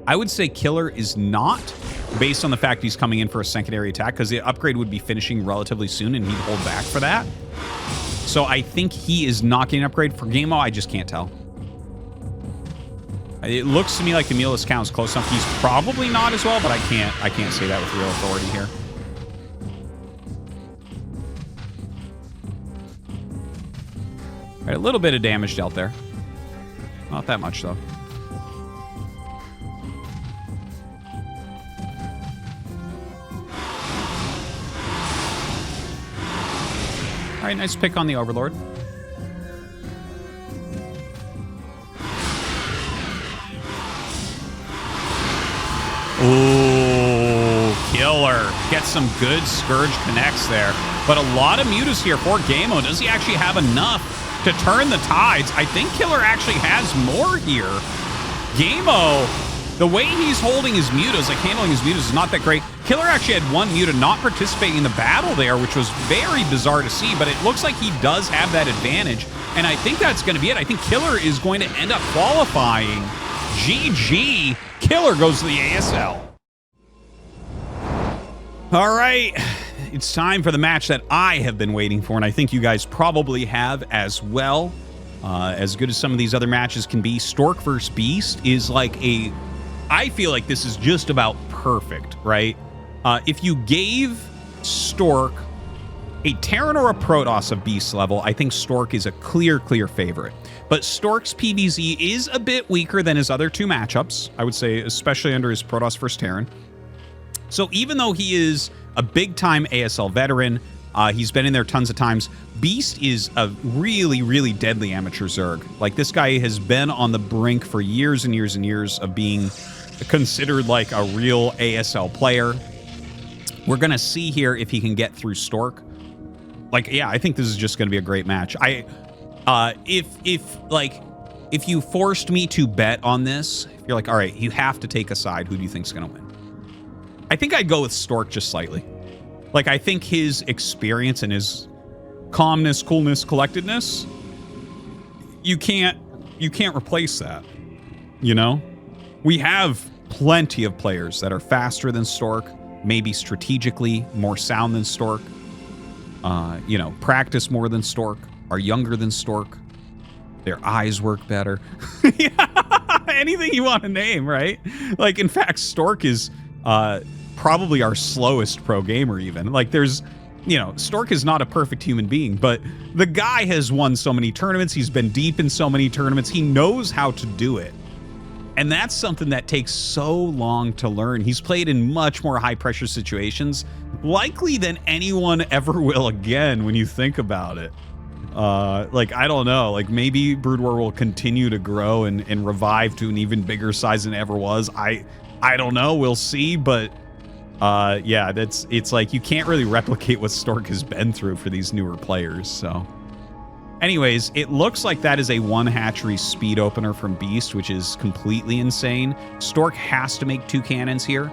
I would say Killer is not, based on the fact he's coming in for a secondary attack, because the upgrade would be finishing relatively soon, and he'd hold back for that. So I think he is not getting an upgrade. For Gameo, I just can't tell. It looks to me like the Mulus count is close enough. He's probably not as well, but I can't say that with real authority here. All right, a little bit of damage dealt there. Not that much, though. All right, nice pick on the Overlord. Ooh, Killer. Gets some good Scourge connects there. But a lot of mutas here for Gameo. Does he actually have enough to turn the tides? I think Killer actually has more here. Gameo, the way he's holding his mutas, like handling his mutas, is not that great. Killer actually had one muta not participating in the battle there, which was very bizarre to see, but it looks like he does have that advantage. And I think that's going to be it. I think Killer is going to end up qualifying. GG. Killer goes to the ASL. All right. It's time for the match that I have been waiting for, and I think you guys probably have as well. As good as some of these other matches can be, Stork versus Beast is like a... I feel like this is just about perfect, right? If you gave Stork a Terran or a Protoss of Beast level, I think Stork is a clear favorite. But Stork's PvZ is a bit weaker than his other 2 matchups, I would say, especially under his Protoss versus Terran. So even though he is a big-time ASL veteran, he's been in there tons of times, Beast is a really deadly amateur Zerg. Like, this guy has been on the brink for years and years and years of being considered like a real ASL player. We're going to see here if he can get through Stork. Like, yeah, I think this is just going to be a great match. If you forced me to bet on this, if you're like, all right, you have to take a side, who do you think's going to win? I think I'd go with Stork just slightly. Like, I think his experience and his calmness, coolness, collectedness, you can't replace that, you know? We have plenty of players that are faster than Stork, maybe strategically more sound than Stork, you know, practice more than Stork, are younger than Stork, their eyes work better. Yeah, anything you want to name, right? Like, in fact, Stork is probably our slowest pro gamer even. Like, there's, you know, Stork is not a perfect human being, but the guy has won so many tournaments. He's been deep in so many tournaments. He knows how to do it. And that's something that takes so long to learn. He's played in much more high-pressure situations, likely than anyone ever will again when you think about it. Like, I don't know. Like, maybe Brood War will continue to grow and revive to an even bigger size than it ever was. I don't know. We'll see. But, yeah, it's like you can't really replicate what Stork has been through for these newer players. So, Anyways, it looks like that is a 1 hatchery speed opener from Beast, which is completely insane. Stork has to make 2 cannons here.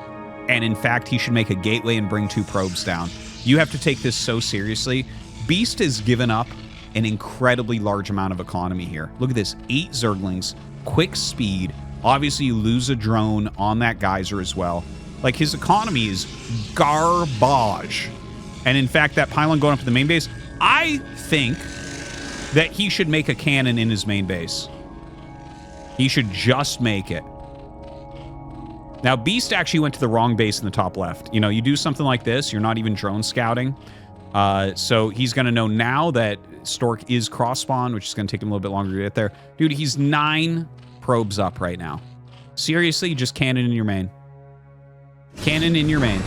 And in fact, he should make a gateway and bring 2 probes down. You have to take this so seriously. Beast has given up an incredibly large amount of economy here. Look at this, 8 Zerglings, quick speed. Obviously, you lose a drone on that geyser as well. Like, his economy is garbage. And in fact, that pylon going up to the main base, I think that he should make a cannon in his main base. He should just make it. Now, Beast actually went to the wrong base in the top left. You know, you do something like this, you're not even drone scouting. So he's going to know now that Stork is cross-spawn, which is going to take him a little bit longer to get there. Dude, he's 9 probes up right now. Seriously, just cannon in your main. Cannon in your main.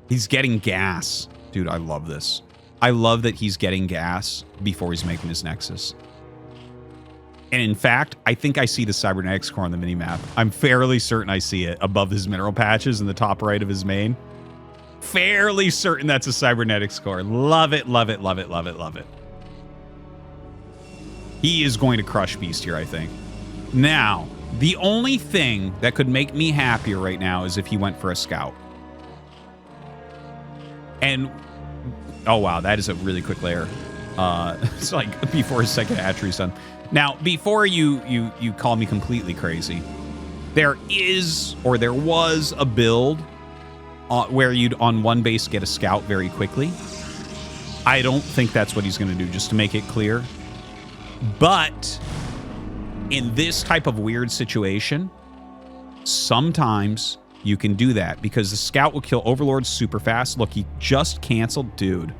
He's getting gas. Dude, I love this. I love that he's getting gas before he's making his Nexus. And in fact, I think I see the cybernetics core on the minimap. I'm fairly certain I see it above his mineral patches in the top right of his main. Fairly certain that's a cybernetics core. Love it, love it, love it, love it, love it. He is going to crush Beast here, I think. Now, the only thing that could make me happier right now is if he went for a scout. And, oh wow, that is a really quick layer. It's like before his second hatchery's done. Now, before you call me completely crazy, there was a build where you'd on one base get a scout very quickly. I don't think that's what he's going to do, just to make it clear. But in this type of weird situation, sometimes you can do that because the scout will kill overlords super fast. Look, he just canceled, dude.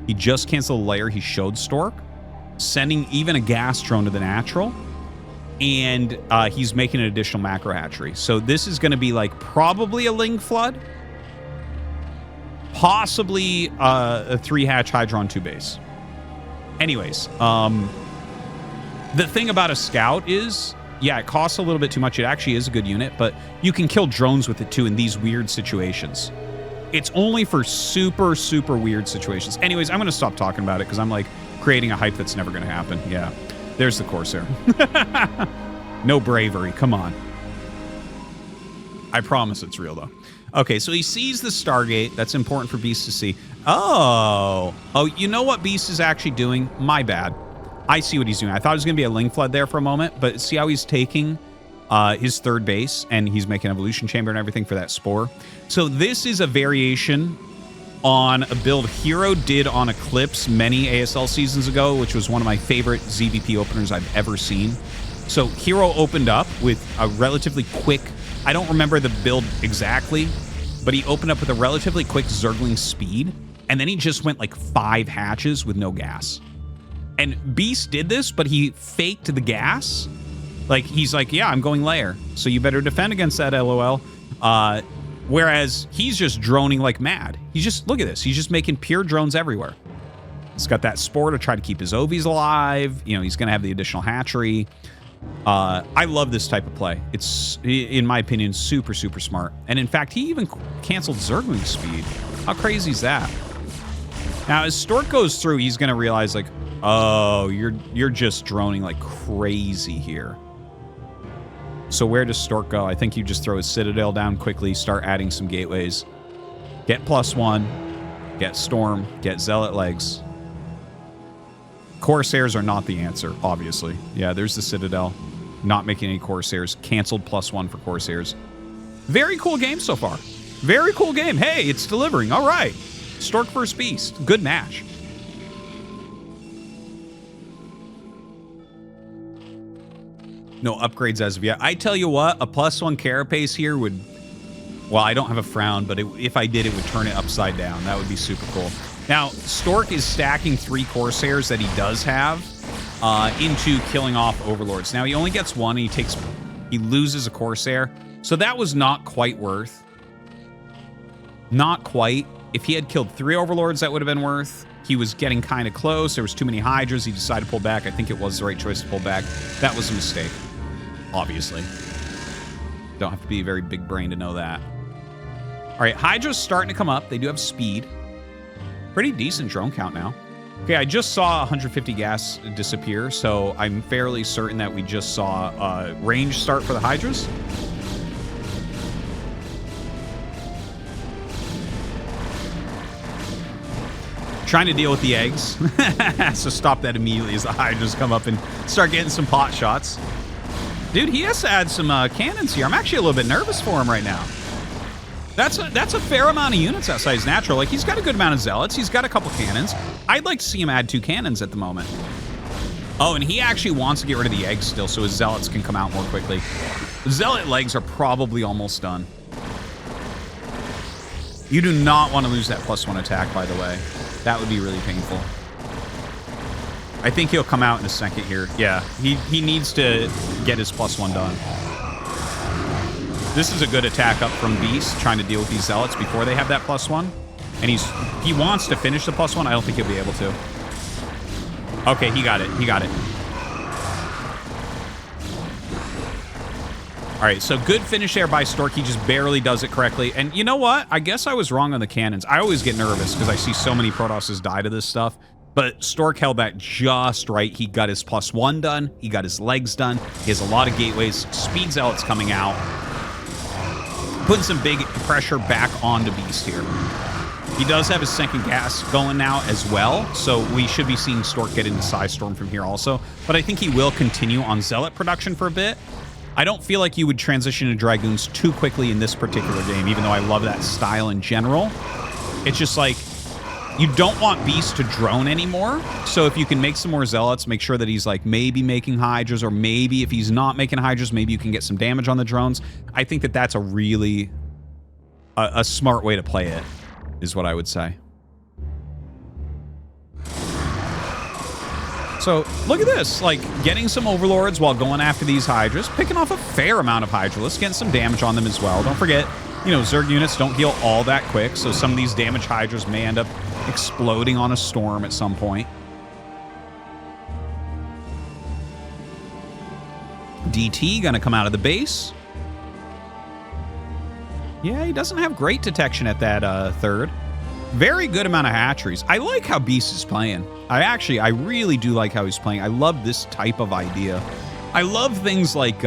He just canceled the layer he showed Stork, sending even a gas drone to the natural, and he's making an additional macro hatchery. So this is going to be like probably a Ling Flood, possibly a 3-hatch Hydra on 2 base. Anyways, the thing about a scout is, yeah, it costs a little bit too much. It actually is a good unit, but you can kill drones with it too in these weird situations. It's only for super, super weird situations. Anyways, I'm going to stop talking about it because I'm like creating a hype that's never going to happen. Yeah, there's the Corsair. No bravery. Come on. I promise it's real, though. Okay, so he sees the Stargate. That's important for Beast to see. Oh, you know what Beast is actually doing? My bad. I see what he's doing. I thought it was going to be a Ling Flood there for a moment, but see how he's taking his 3rd base and he's making Evolution Chamber and everything for that Spore. So this is a variation on a build Hero did on Eclipse many ASL seasons ago, which was one of my favorite ZVP openers I've ever seen. So Hero opened up with a relatively quick, I don't remember the build exactly, but he opened up with a relatively quick Zergling speed, and then he just went like 5 hatches with no gas. And Beast did this, but he faked the gas. Like, he's like, yeah, I'm going layer, so you better defend against that, LOL. Whereas he's just droning like mad. He's just, look at this. He's just making pure drones everywhere. He's got that Spore to try to keep his OVs alive. You know, he's going to have the additional hatchery. I love this type of play. It's, in my opinion, super, super smart. And in fact, he even canceled Zergling speed. How crazy is that? Now, as Stork goes through, he's going to realize, like, oh, you're just droning like crazy here. So where does Stork go? I think you just throw his Citadel down quickly, start adding some gateways. Get +1, get Storm, get Zealot legs. Corsairs are not the answer, obviously. Yeah, there's the Citadel. Not making any Corsairs. Canceled +1 for Corsairs. Very cool game so far. Very cool game. Hey, it's delivering. All right. Stork vs. Beast. Good match. No upgrades as of yet. I tell you what, a +1 carapace here would... Well, I don't have a frown, but if I did, it would turn it upside down. That would be super cool. Now, Stork is stacking 3 Corsairs that he does have into killing off Overlords. Now, he only gets 1, and he loses a Corsair. So that was not quite worth. Not quite. If he had killed 3 Overlords, that would have been worth. He was getting kind of close. There was too many Hydras. He decided to pull back. I think it was the right choice to pull back. That was a mistake, obviously. Don't have to be a very big brain to know that. All right, Hydra's starting to come up. They do have speed. Pretty decent drone count now. Okay, I just saw 150 gas disappear, so I'm fairly certain that we just saw range start for the Hydras. Trying to deal with the eggs. So stop that immediately as the Hydras come up and start getting some pot shots. Dude, he has to add some cannons here. I'm actually a little bit nervous for him right now. That's a fair amount of units outside his natural. Like, he's got a good amount of zealots. He's got a couple cannons. I'd like to see him add 2 cannons at the moment. Oh, and he actually wants to get rid of the eggs still so his zealots can come out more quickly. The zealot legs are probably almost done. You do not want to lose that +1 attack, by the way. That would be really painful. I think he'll come out in a second here. Yeah, he needs to get his +1 done. This is a good attack up from Beast, trying to deal with these zealots before they have that +1. And he wants to finish the +1. I don't think he'll be able to. Okay, he got it. He got it. All right, so good finish there by Stork. He just barely does it correctly. And you know what? I guess I was wrong on the cannons. I always get nervous because I see so many Protosses die to this stuff. But Stork held that just right. He got his +1 done. He got his legs done. He has a lot of gateways. Speed zealots coming out. Putting some big pressure back onto Beast here. He does have his second gas going now as well, so we should be seeing Stork get into Psy Storm from here also. But I think he will continue on Zealot production for a bit. I don't feel like you would transition to Dragoons too quickly in this particular game, even though I love that style in general. It's just like, you don't want Beast to drone anymore, so if you can make some more Zealots, make sure that he's like maybe making Hydras, or maybe if he's not making Hydras, maybe you can get some damage on the drones. I think that that's a really a smart way to play it, is what I would say. So look at this, like getting some Overlords while going after these Hydras, picking off a fair amount of Hydralisks, getting some damage on them as well. Don't forget, you know, Zerg units don't heal all that quick, so some of these damaged Hydras may end up exploding on a storm at some point. DT gonna come out of the base. Yeah, he doesn't have great detection at that third. Very good amount of hatcheries. I like how Beast is playing. I really do like how he's playing. I love this type of idea. I love things like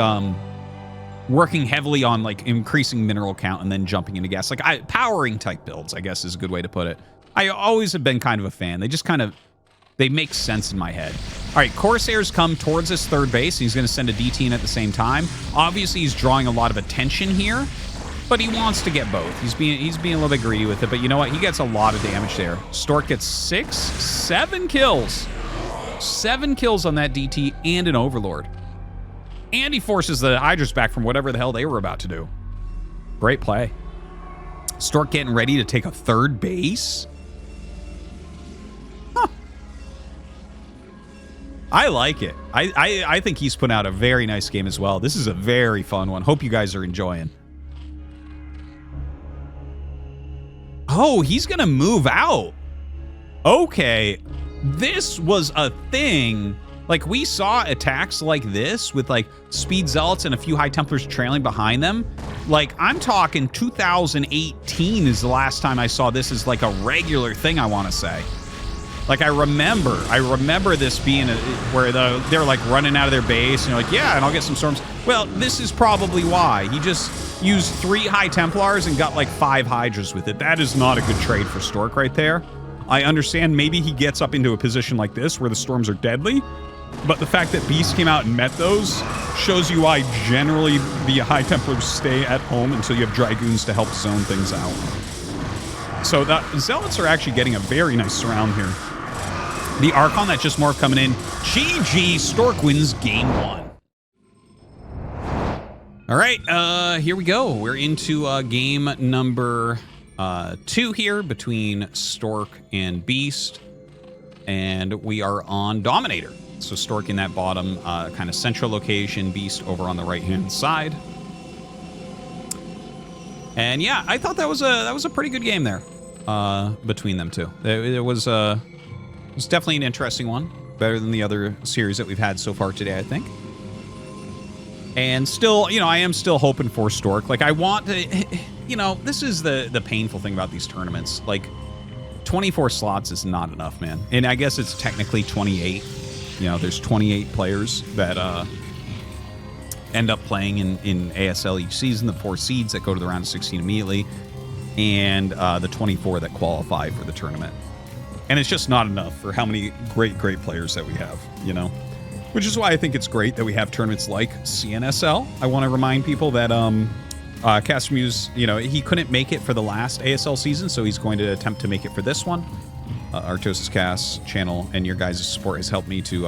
working heavily on like increasing mineral count and then jumping into gas. Like powering type builds, I guess is a good way to put it. I always have been kind of a fan. They just kind of, they make sense in my head. All right, Corsairs come towards this third base. And he's going to send a DT in at the same time. Obviously, he's drawing a lot of attention here, but he wants to get both. He's being a little bit greedy with it, but you know what? He gets a lot of damage there. Stork gets 7 kills. 7 kills on that DT and an Overlord. And he forces the Hydras back from whatever the hell they were about to do. Great play. Stork getting ready to take a third base. Huh. I like it. I think he's put out a very nice game as well. This is a very fun one. Hope you guys are enjoying. Oh, he's going to move out. Okay. This was a thing. Like, we saw attacks like this with, like, Speed Zealots and a few High Templars trailing behind them. Like, I'm talking 2018 is the last time I saw this as, like, a regular thing, I want to say. Like, I remember this being where they're, like, running out of their base, and you're like, yeah, and I'll get some storms. Well, this is probably why. He just used 3 High Templars and got, like, 5 Hydras with it. That is not a good trade for Stork right there. I understand maybe he gets up into a position like this where the storms are deadly, but the fact that Beast came out and met those shows you why generally the High Templars stay at home until you have Dragoons to help zone things out. So the Zealots are actually getting a very nice surround here. The Archon that just morphed coming in. GG, Stork wins game 1. All right, here we go. We're into game number 2 here between Stork and Beast. And we are on Dominator. So Stork in that bottom kind of central location, Beast over on the right-hand side. And yeah, I thought that was a pretty good game there between them two. It was definitely an interesting one, better than the other series that we've had so far today, I think. And still, you know, I am still hoping for Stork. Like, I want to, you know, this is the painful thing about these tournaments. Like, 24 slots is not enough, man. And I guess it's technically 28. You know, there's 28 players that end up playing in ASL each season, the 4 seeds that go to the round of 16 immediately, and the 24 that qualify for the tournament. And it's just not enough for how many great players that we have, you know? Which is why I think it's great that we have tournaments like CNSL. I want to remind people that Casimuse, you know, he couldn't make it for the last ASL season, so he's going to attempt to make it for this one. ArtosisCasts channel and your guys' support has helped me to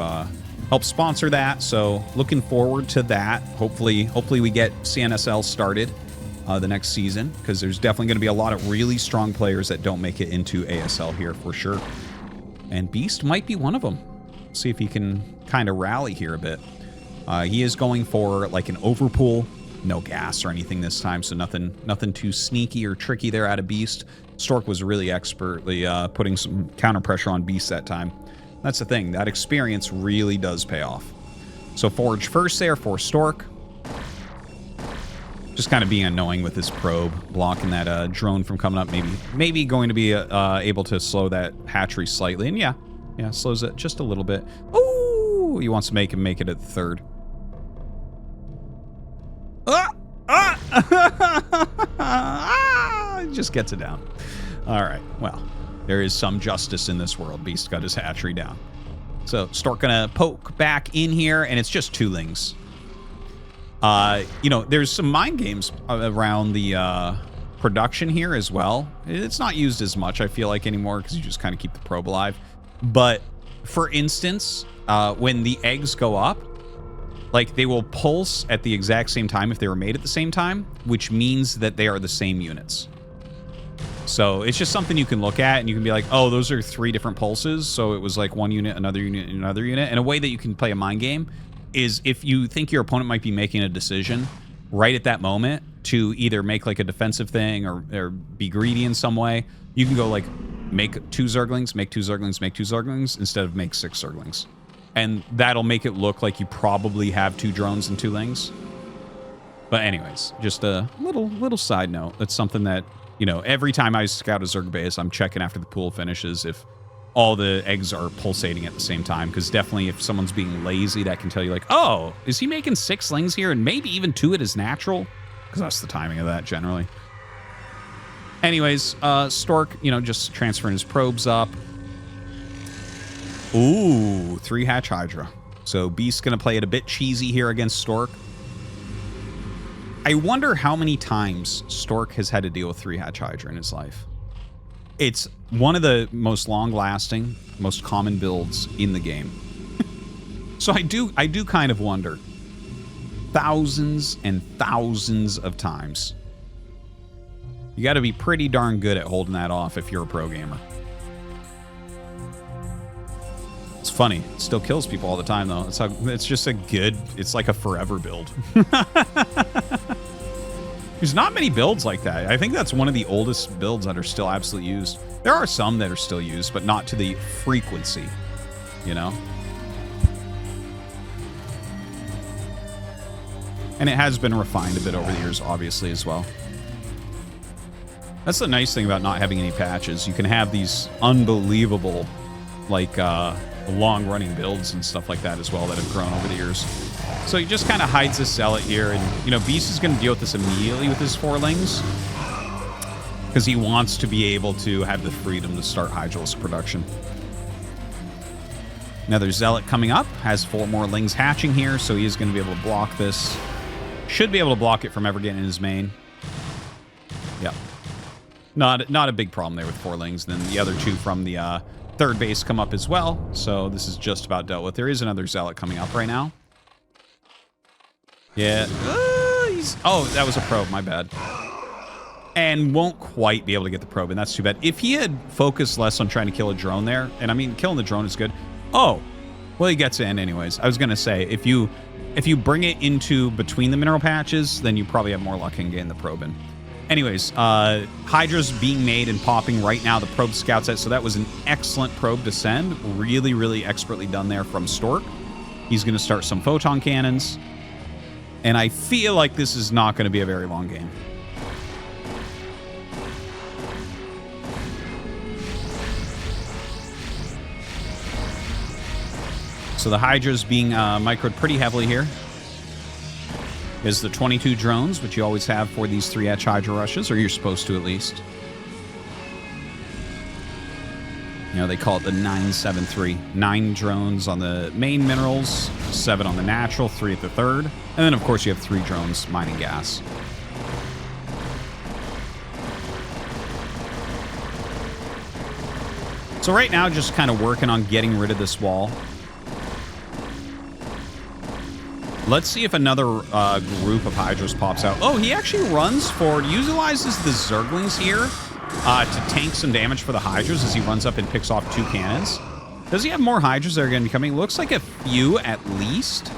help sponsor that, so looking forward to that. Hopefully we get CNSL started the next season, because there's definitely going to be a lot of really strong players that don't make it into ASL here for sure. And Beast might be one of them. See if he can kind of rally here a bit. He is going for like an overpool. No gas or anything this time, so nothing too sneaky or tricky there out of Beast. Stork was really expertly putting some counter pressure on Beast that time. That's the thing. That experience really does pay off. So Forge first there for Stork. Just kind of being annoying with this probe, blocking that drone from coming up. Maybe going to be able to slow that hatchery slightly. And yeah, slows it just a little bit. Ooh, he wants to make him make it at the third. Just gets it down. All right, well, there is some justice in this world. Beast got his hatchery down. So Stork gonna poke back in here, and it's just 2 lings. You know, there's some mind games around the production here as well. It's not used as much, I feel like, anymore, because you just kind of keep the probe alive. But for instance, when the eggs go up, like, they will pulse at the exact same time if they were made at the same time, which means that they are the same units. So it's just something you can look at, and you can be like, oh, those are 3 different pulses, so it was like 1 unit, another unit, and another unit. And a way that you can play a mind game is if you think your opponent might be making a decision right at that moment to either make like a defensive thing or be greedy in some way, you can go like, make 2 Zerglings, make 2 Zerglings, make 2 Zerglings, instead of make 6 Zerglings. And that'll make it look like you probably have 2 drones and 2 lings. But anyways, just a little side note. That's something that, you know, every time I scout a Zerg base, I'm checking after the pool finishes if all the eggs are pulsating at the same time. Because definitely if someone's being lazy, that can tell you like, oh, is he making 6 lings here? And maybe even 2 at his natural? Because that's the timing of that generally. Anyways, Stork, you know, just transferring his probes up. Ooh, 3 hatch Hydra. So Beast's going to play it a bit cheesy here against Stork. I wonder how many times Stork has had to deal with 3 hatch Hydra in his life. It's one of the most long-lasting, most common builds in the game. So I do kind of wonder. Thousands and thousands of times. You got to be pretty darn good at holding that off if you're a pro gamer. It's funny. It still kills people all the time, though. It's just a good... It's like a forever build. There's not many builds like that. I think that's one of the oldest builds that are still absolutely used. There are some that are still used, but not to the frequency, you know? And it has been refined a bit over the years, obviously, as well. That's the nice thing about not having any patches. You can have these unbelievable, like, long-running builds and stuff like that as well that have grown over the years. So he just kind of hides this zealot here, and, you know, Beast is going to deal with this immediately with his 4 lings because he wants to be able to have the freedom to start Hydralis production. Another zealot coming up, has 4 more lings hatching here, so he is going to be able to block this. Should be able to block it from ever getting in his main. Yep. Not a big problem there with 4 lings. Then the other 2 from the third base come up as well, so this is just about dealt with. There is another zealot coming up right now. Yeah. Oh, that was a probe. My bad. And won't quite be able to get the probe, and that's too bad. If he had focused less on trying to kill a drone there, and I mean, killing the drone is good. Oh, well, he gets in anyways. I was going to say, if you bring it into between the mineral patches, then you probably have more luck in getting the probe in. Anyways, Hydra's being made and popping right now. The probe scouts it, so that was an excellent probe to send. Really, really expertly done there from Stork. He's going to start some photon cannons. And I feel like this is not going to be a very long game. So the Hydra's being microed pretty heavily here. Is the 22 drones, which you always have for these 3-etch Hydra rushes, or you're supposed to at least. You know, they call it the 973. 9 drones on the main minerals, 7 on the natural, 3 at the third. And then, of course, you have 3 drones mining gas. So right now, just kind of working on getting rid of this wall. Let's see if another group of Hydras pops out. Oh, he actually runs forward, utilizes the Zerglings here to tank some damage for the Hydras as he runs up and picks off 2 cannons. Does he have more Hydras that are going to be coming? Looks like a few at least.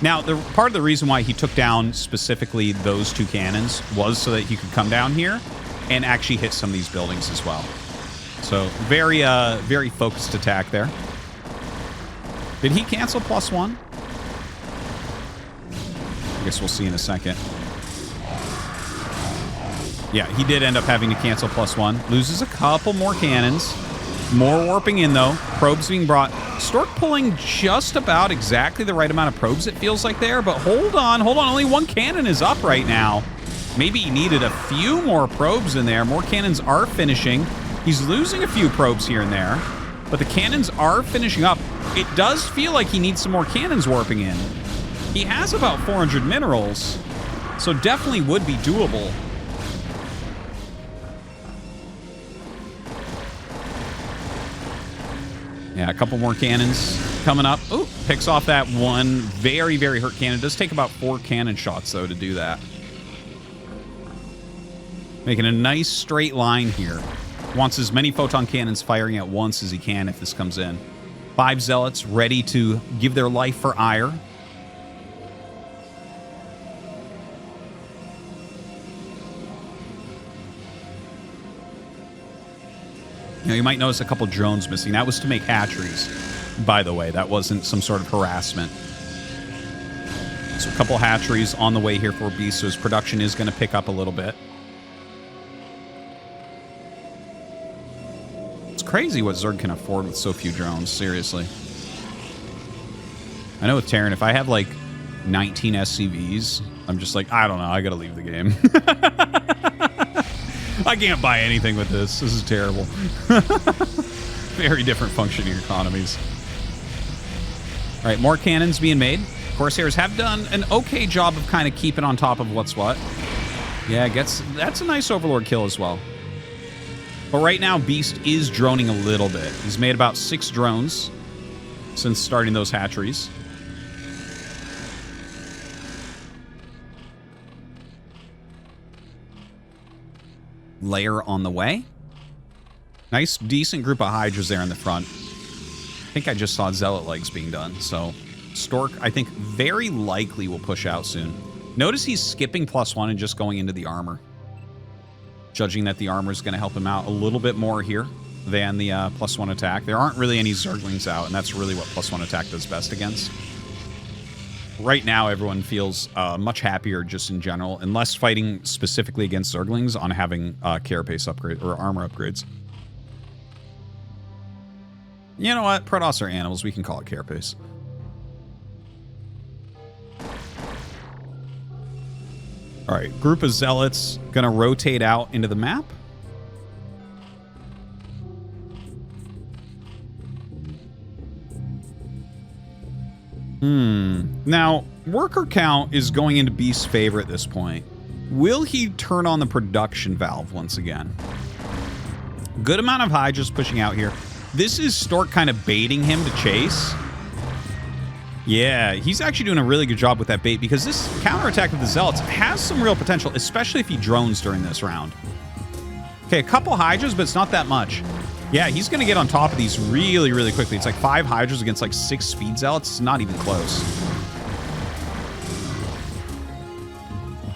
Now, part of the reason why he took down specifically those 2 cannons was so that he could come down here and actually hit some of these buildings as well. So very, very focused attack there. Did he cancel +1? I guess we'll see in a second. Yeah, he did end up having to cancel +1. Loses a couple more cannons. More warping in, though. Probes being brought. Stork pulling just about exactly the right amount of probes, it feels like there. But hold on. Only 1 cannon is up right now. Maybe he needed a few more probes in there. More cannons are finishing. He's losing a few probes here and there. But the cannons are finishing up. It does feel like he needs some more cannons warping in. He has about 400 minerals, so definitely would be doable. Yeah, a couple more cannons coming up. Oh, picks off that 1 very, very hurt cannon. It does take about 4 cannon shots, though, to do that. Making a nice straight line here. Wants as many photon cannons firing at once as he can if this comes in. 5 zealots ready to give their life for ire. You know, you might notice a couple drones missing. That was to make hatcheries, by the way. That wasn't some sort of harassment. So a couple hatcheries on the way here for Beast, so his production is going to pick up a little bit. Crazy what Zerg can afford with so few drones, seriously. I know with Terran, if I have like 19 SCVs, I'm just like, I don't know, I gotta leave the game. I can't buy anything with this. This is terrible. Very different functioning economies. All right, more cannons being made. Corsairs have done an okay job of kind of keeping on top of what's what. Yeah, that's a nice Overlord kill as well. But right now, Beast is droning a little bit. He's made about 6 drones since starting those hatcheries. Layer on the way. Nice, decent group of Hydras there in the front. I think I just saw Zealot legs being done. So Stork, I think, very likely will push out soon. Notice he's skipping +1 and just going into the armor. Judging that the armor is going to help him out a little bit more here than the +1 attack. There aren't really any Zerglings out, and that's really what +1 attack does best against. Right now, everyone feels much happier just in general, unless fighting specifically against Zerglings, on having carapace upgrade or armor upgrades. You know what? Protoss are animals. We can call it carapace. All right, group of zealots gonna rotate out into the map. Now, worker count is going into Beast's favor at this point. Will he turn on the production valve once again? Good amount of Hydras pushing out here. This is Stork kind of baiting him to chase. Yeah, he's actually doing a really good job with that bait because this counterattack with the Zealots has some real potential, especially if he drones during this round. Okay, a couple Hydras, but it's not that much. Yeah, he's going to get on top of these really, really quickly. It's like 5 Hydras against like 6 Speed Zealots. It's not even close.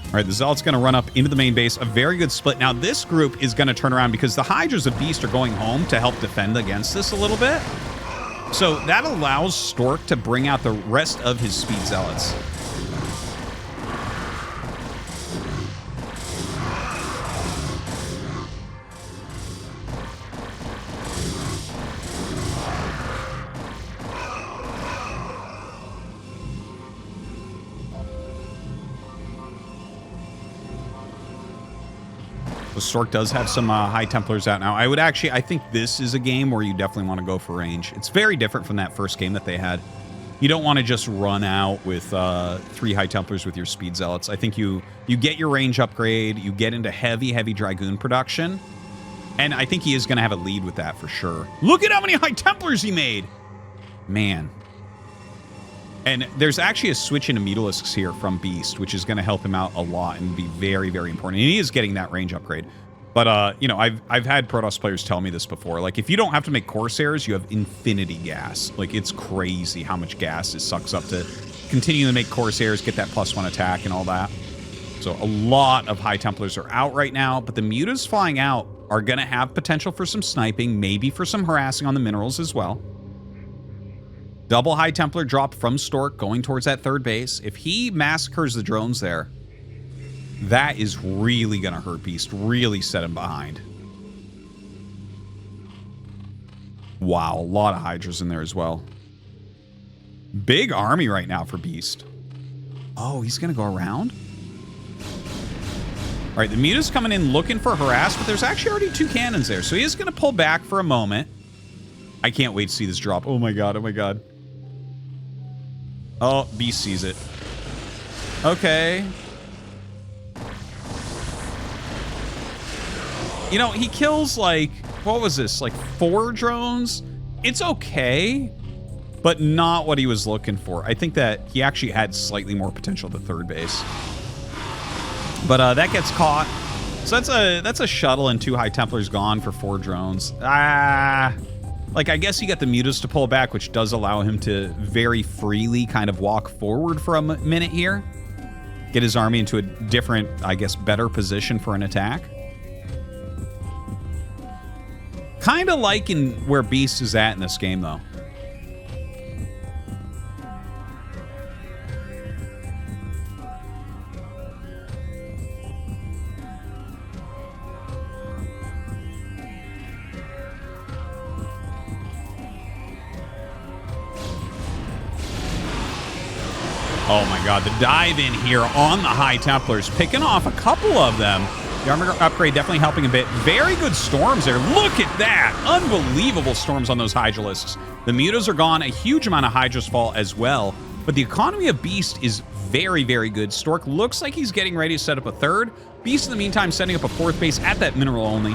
All right, the Zealot's going to run up into the main base. A very good split. Now, this group is going to turn around because the Hydras of Beast are going home to help defend against this a little bit. So that allows Stork to bring out the rest of his Speed Zealots. The Stork does have some High Templars out now. I think this is a game where you definitely want to go for range. It's very different from that first game that they had. You don't want to just run out with 3 High Templars with your Speed Zealots. I think you get your range upgrade, you get into heavy Dragoon production, and I think he is going to have a lead with that for sure. Look at how many High Templars he made! Man. And there's actually a switch into Mutalisks here from Beast, which is going to help him out a lot and be very, very important. And he is getting that range upgrade. But, you know, I've had Protoss players tell me this before. Like, if you don't have to make Corsairs, you have infinity gas. Like, it's crazy how much gas it sucks up to continue to make Corsairs, get that +1 attack and all that. So a lot of High Templars are out right now, but the Mutas flying out are going to have potential for some sniping, maybe for some harassing on the minerals as well. Double High Templar drop from Stork going towards that 3rd base. If he massacres the drones there, that is really going to hurt Beast, really set him behind. Wow, a lot of Hydras in there as well. Big army right now for Beast. Oh, he's going to go around? All right, the Muta's coming in looking for harass, but there's actually already 2 cannons there, so he is going to pull back for a moment. I can't wait to see this drop. Oh my god, oh my god. Oh, Beast sees it. Okay. You know, he kills, like, what was this? Like 4 drones? It's okay, but not what he was looking for. I think that he actually had slightly more potential at the 3rd base. But that gets caught. So that's a shuttle and 2 High Templars gone for 4 drones. Like, I guess you got the Mutas to pull back, which does allow him to very freely kind of walk forward for a minute here. Get his army into a different, I guess, better position for an attack. Kind of like in where Beast is at in this game, though. Oh my god, the dive in here on the High Templars, picking off a couple of them. The armor upgrade definitely helping a bit. Very good storms there. Look at that! Unbelievable storms on those Hydralisks. The Mutas are gone. A huge amount of Hydras fall as well. But the economy of Beast is very, very good. Stork looks like he's getting ready to set up a 3rd. Beast, in the meantime, setting up a 4th base at that mineral only.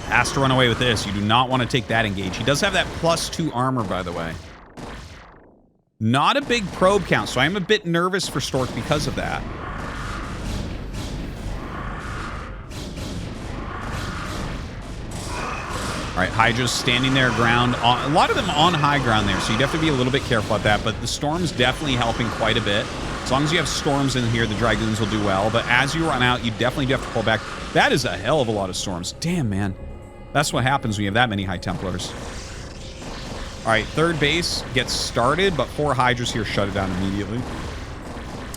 Has to run away with this. You do not want to take that engage. He does have that +2 armor, by the way. Not a big probe count, so I'm a bit nervous for Stork because of that. All right, Hydra's standing their ground. A lot of them on high ground there, so you'd have to be a little bit careful at that, but the Storm's definitely helping quite a bit. As long as you have Storms in here, the Dragoons will do well, but as you run out, you definitely do have to pull back. That is a hell of a lot of Storms. Damn, man. That's what happens when you have that many High Templars. All right, 3rd base gets started, but 4 Hydras here shut it down immediately.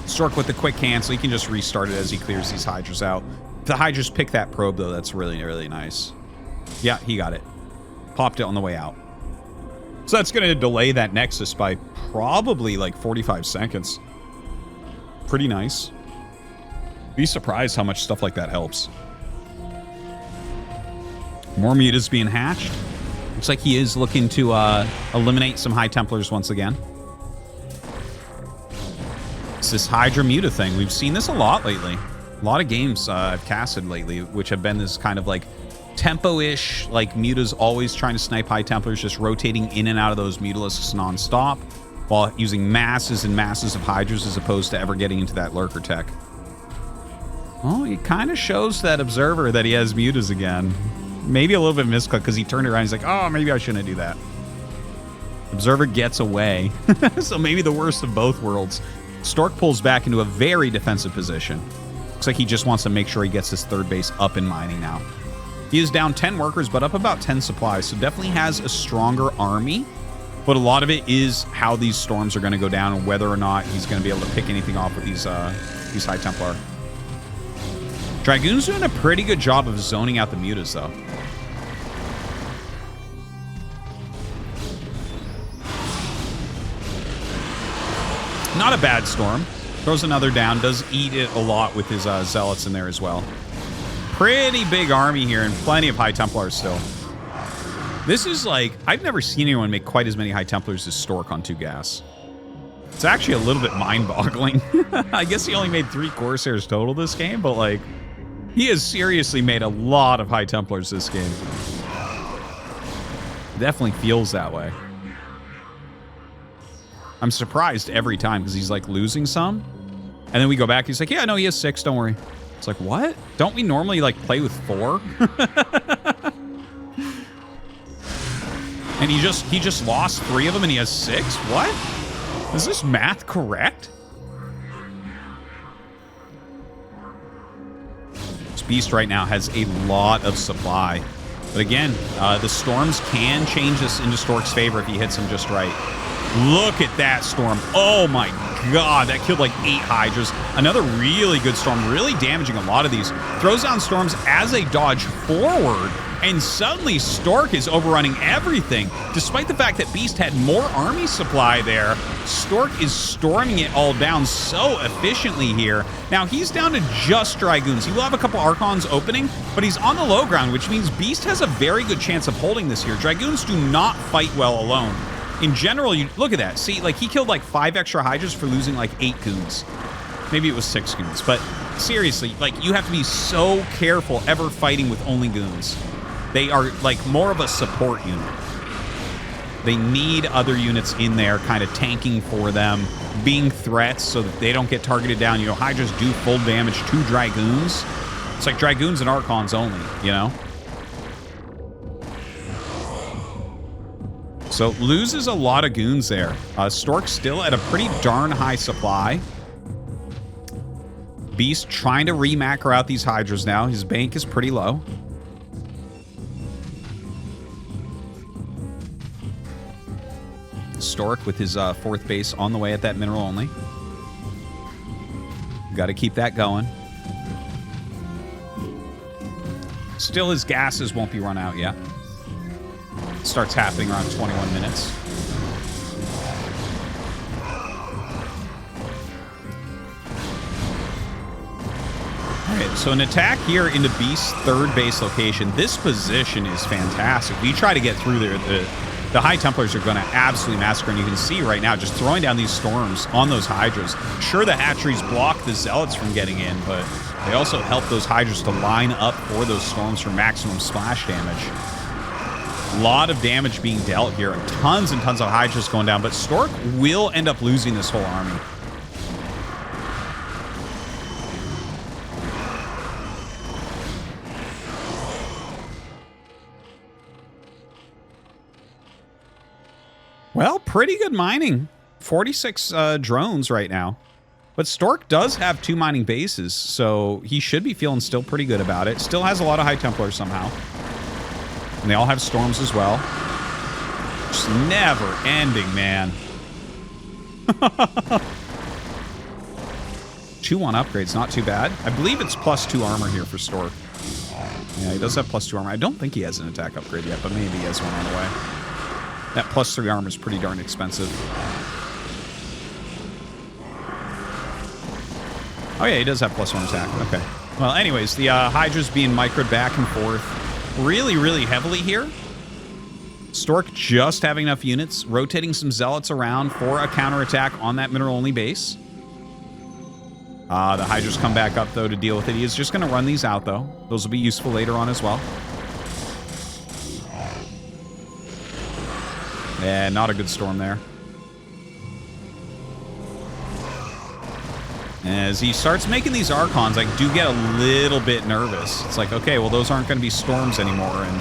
Stork with the quick cancel. He can just restart it as he clears these Hydras out. If the Hydras pick that probe, though, that's really, really nice. Yeah, he got it. Popped it on the way out. So that's going to delay that Nexus by probably like 45 seconds. Pretty nice. Be surprised how much stuff like that helps. More Mutas being hatched. Looks like he is looking to eliminate some High Templars once again. It's this Hydra Muta thing. We've seen this a lot lately. A lot of games I've casted lately, which have been this kind of like tempo-ish, like Muta's always trying to snipe High Templars, just rotating in and out of those Mutalisks non-stop, while using masses and masses of Hydras as opposed to ever getting into that Lurker tech. Well, he kind of shows that Observer that he has Mutas again. Maybe a little bit misclick because he turned around. He's like, oh, maybe I shouldn't do that. Observer gets away. So maybe the worst of both worlds. Stork pulls back into a very defensive position. Looks like he just wants to make sure he gets his 3rd base up and mining now. He is down 10 workers, but up about 10 supplies. So definitely has a stronger army. But a lot of it is how these storms are going to go down and whether or not he's going to be able to pick anything off with these High Templar. Dragoon's doing a pretty good job of zoning out the Mutas, though. Not a bad storm. Throws another down. Does eat it a lot with his Zealots in there as well. Pretty big army here and plenty of High Templars still. This is like, I've never seen anyone make quite as many High Templars as Stork on 2 gas. It's actually a little bit mind-boggling. I guess he only made 3 Corsairs total this game, but like, he has seriously made a lot of High Templars this game. Definitely feels that way. I'm surprised every time because he's like losing some. And then we go back, he's like, yeah, no, he has 6, don't worry. It's like, what? Don't we normally like play with 4? And he just lost 3 of them and he has 6? What? Is this math correct? This beast right now has a lot of supply. But again, the storms can change this into Stork's favor if he hits them just right. Look at that storm. Oh my god, that killed like 8 Hydras. Another really good storm, really damaging a lot of these. Throws down storms as they dodge forward, and suddenly Stork is overrunning everything. Despite the fact that Beast had more army supply there, Stork is storming it all down so efficiently here. Now, he's down to just Dragoons. He will have a couple Archons opening, but he's on the low ground, which means Beast has a very good chance of holding this here. Dragoons do not fight well alone. In general, you look at that. See, like, he killed like 5 extra Hydras for losing like 8 goons. Maybe it was 6 goons, but seriously, like, you have to be so careful ever fighting with only goons. They are like more of a support unit. They need other units in there kind of tanking for them, being threats so that they don't get targeted down. You know, Hydras do full damage to Dragoons. It's like Dragoons and Archons only, you know? So loses a lot of goons there. Stork's still at a pretty darn high supply. Beast trying to re-macro out these Hydras now. His bank is pretty low. Stork with his 4th base on the way at that mineral only. Got to keep that going. Still, his gases won't be run out yet. Starts happening around 21 minutes. Alright, so an attack here into Beast's 3rd base location. This position is fantastic. We try to get through there. The High Templars are going to absolutely massacre, and you can see right now just throwing down these storms on those Hydras. Sure, the hatcheries block the Zealots from getting in, but they also help those Hydras to line up for those storms for maximum splash damage. A lot of damage being dealt here. Tons and tons of Hydras going down, but Stork will end up losing this whole army. Well, pretty good mining. 46 drones right now. But Stork does have 2 mining bases, so he should be feeling still pretty good about it. Still has a lot of High Templars somehow. And they all have storms as well. Just never ending, man. 2-1 upgrades, not too bad. I believe it's +2 armor here for Stork. Yeah, he does have +2 armor. I don't think he has an attack upgrade yet, but maybe he has one on the way. That +3 armor is pretty darn expensive. Oh yeah, he does have +1 attack. Okay. Well, anyways, the Hydra's being microed back and forth really, really heavily here. Stork just having enough units, rotating some Zealots around for a counterattack on that mineral-only base. The Hydras come back up, though, to deal with it. He is just going to run these out, though. Those will be useful later on as well. Yeah, not a good storm there. As he starts making these Archons, I do get a little bit nervous. It's like, okay, well, those aren't going to be storms anymore, and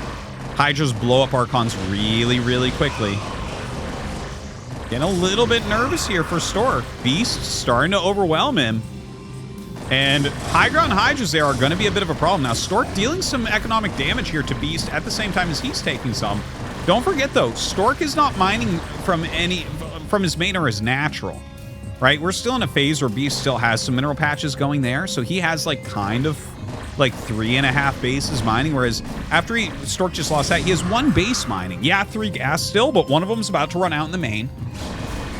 Hydras blow up Archons really, really quickly. Getting a little bit nervous here for Stork. Beast starting to overwhelm him. And high-ground Hydras there are going to be a bit of a problem. Now, Stork dealing some economic damage here to Beast at the same time as he's taking some. Don't forget, though, Stork is not mining from his main or his natural. Right, we're still in a phase where Beast still has some mineral patches going there, so he has like kind of like 3.5 bases mining, whereas after Stork just lost that, he has 1 base mining. Yeah, 3 gas still, but one of them's about to run out in the main.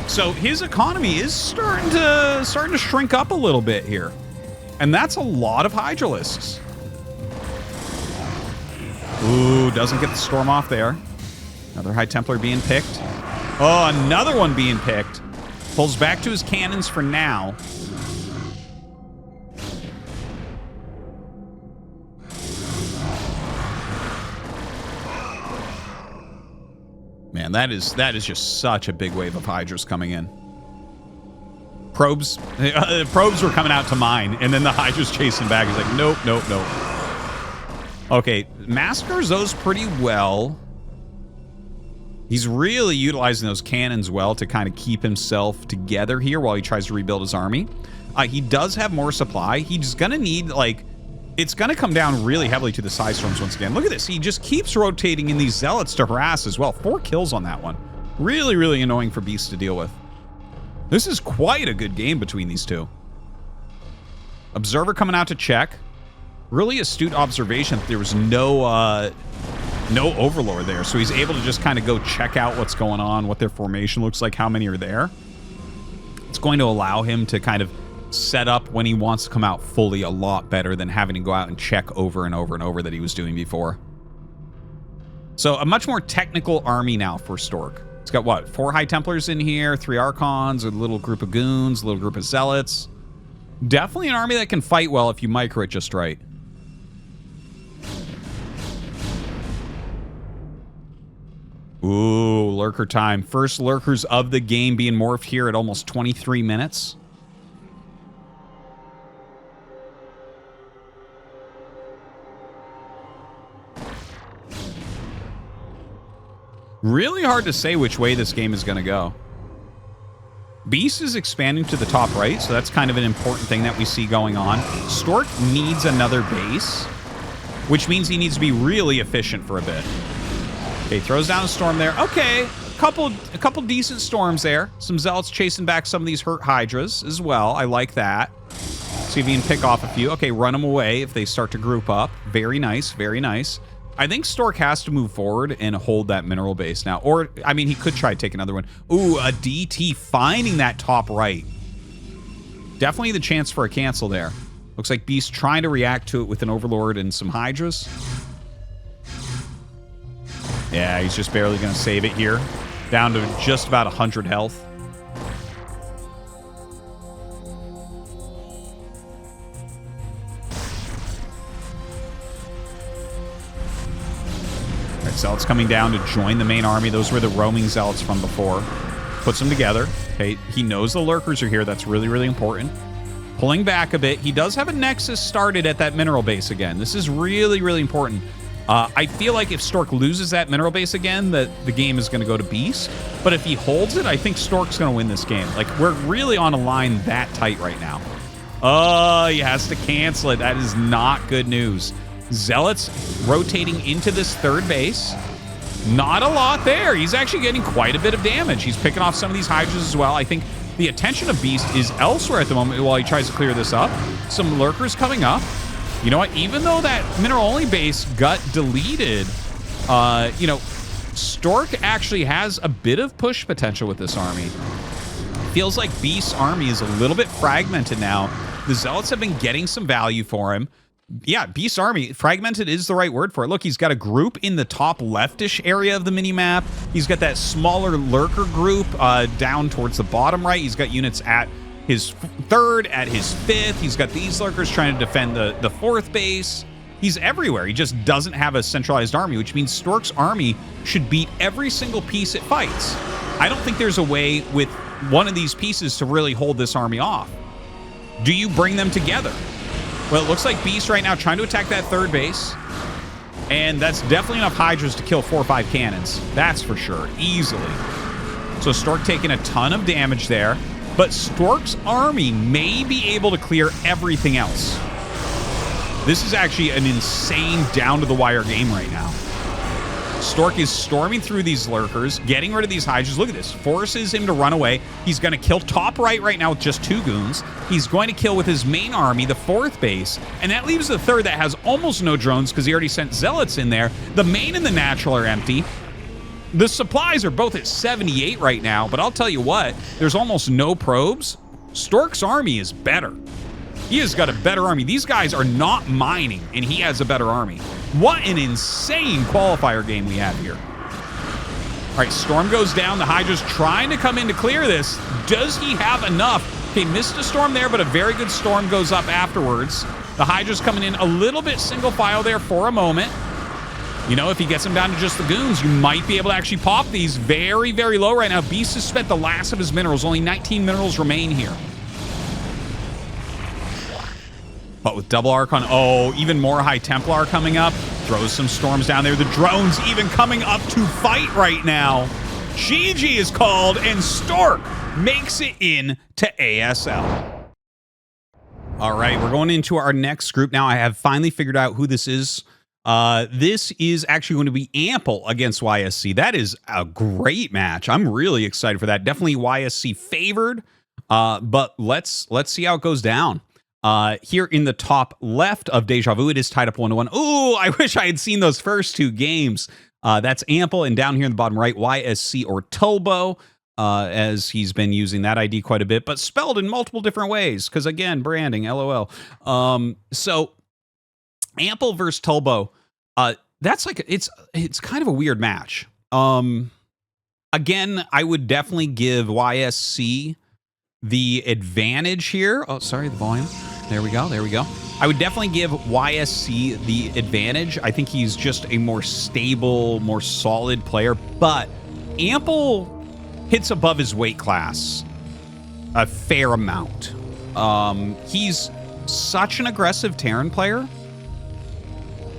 So his economy is starting to shrink up a little bit here, and that's a lot of Hydralisks. Ooh, doesn't get the storm off there. Another High Templar being picked. Oh, another one being picked. Pulls back to his cannons for now. Man, that is just such a big wave of Hydras coming in. Probes were coming out to mine, and then the Hydra's chasing back. He's like, nope, nope, nope. Okay, massacres those pretty well. He's really utilizing those cannons well to kind of keep himself together here while he tries to rebuild his army. He does have more supply. He's going to need, like, it's going to come down really heavily to the Psy Storms once again. Look at this. He just keeps rotating in these Zealots to harass as well. 4 kills on that one. Really, really annoying for Beast to deal with. This is quite a good game between these two. Observer coming out to check. Really astute observation that there was no Overlord there, so he's able to just kind of go check out what's going on, what their formation looks like, how many are there. It's going to allow him to kind of set up when he wants to come out fully a lot better than having to go out and check over and over and over that he was doing before. So a much more technical army now for Stork. It's got, what, 4 High Templars in here, 3 Archons, a little group of Goons, a little group of Zealots. Definitely an army that can fight well if you micro it just right. Ooh, lurker time. First lurkers of the game being morphed here at almost 23 minutes. Really hard to say which way this game is going to go. Beast is expanding to the top right, so that's kind of an important thing that we see going on. Stork needs another base, which means he needs to be really efficient for a bit. Okay, throws down a storm there. Okay, a couple decent storms there. Some Zealots chasing back some of these hurt Hydras as well. I like that. See if he can pick off a few. Okay, run them away if they start to group up. Very nice, very nice. I think Stork has to move forward and hold that mineral base now. Or, I mean, he could try to take another one. Ooh, a DT finding that top right. Definitely the chance for a cancel there. Looks like Beast trying to react to it with an Overlord and some Hydras. Yeah, he's just barely going to save it here. Down to just about 100 health. All right, Zealots coming down to join the main army. Those were the roaming Zealots from before. Puts them together. Okay, he knows the lurkers are here. That's really, really important. Pulling back a bit. He does have a Nexus started at that mineral base again. This is really, really important. I feel like if Stork loses that mineral base again, that the game is going to go to Beast. But if he holds it, I think Stork's going to win this game. Like, we're really on a line that tight right now. Oh, he has to cancel it. That is not good news. Zealots rotating into this third base. Not a lot there. He's actually getting quite a bit of damage. He's picking off some of these Hydras as well. I think the attention of Beast is elsewhere at the moment while he tries to clear this up. Some lurkers coming up. You know what? Even though that mineral-only base got deleted, you know, Stork actually has a bit of push potential with this army. Feels like Beast's army is a little bit fragmented now. The Zealots have been getting some value for him. Yeah, Beast's army, fragmented is the right word for it. Look, he's got a group in the top leftish area of the mini-map. He's got that smaller lurker group down towards the bottom right. He's got units at his third, at his fifth. He's got these lurkers trying to defend the fourth base. He's everywhere. He just doesn't have a centralized army, which means Stork's army should beat every single piece it fights. I don't think there's a way with one of these pieces to really hold this army off. Do you bring them together? Well, it looks like Beast right now trying to attack that third base. And that's definitely enough Hydras to kill 4 or 5 cannons. That's for sure. Easily. So Stork taking a ton of damage there. But Stork's army may be able to clear everything else. This is actually an insane down-to-the-wire game right now. Stork is storming through these lurkers, getting rid of these Hydras. Look at this. Forces him to run away. He's going to kill top right now with just 2 goons. He's going to kill with his main army, the 4th base. And that leaves the 3rd that has almost no drones because he already sent Zealots in there. The main and the natural are empty. The supplies are both at 78 right now, but I'll tell you what, there's almost no probes. Stork's army is better. He has got a better army. These guys are not mining, and he has a better army. What an insane qualifier game we have here. All right, Storm goes down. The Hydra's trying to come in to clear this. Does he have enough? Okay, missed a Storm there, but a very good Storm goes up afterwards. The Hydra's coming in a little bit single file there for a moment. You know, if he gets him down to just the goons, you might be able to actually pop these very, very low right now. Beast has spent the last of his minerals. Only 19 minerals remain here. But with double Archon, oh, even more High Templar coming up. Throws some storms down there. The drone's even coming up to fight right now. GG is called, and Stork makes it in to ASL. All right, we're going into our next group. Now, I have finally figured out who this is. This is actually going to be Ample against YSC. That is a great match. I'm really excited for that. Definitely YSC favored, but let's see how it goes down. Here in the top left of Deja Vu, it is tied up 1-1. Ooh, I wish I had seen those first two games. That's Ample, and down here in the bottom right, YSC or Tulbo, as he's been using that ID quite a bit, but spelled in multiple different ways, because again, branding, LOL. So Ample versus Tulbo, that's like, it's kind of a weird match. Again, I would definitely give YSC the advantage here. Oh, sorry, the volume. There we go. There we go. I would definitely give YSC the advantage. I think he's just a more stable, more solid player, but Ample hits above his weight class a fair amount. He's such an aggressive Terran player.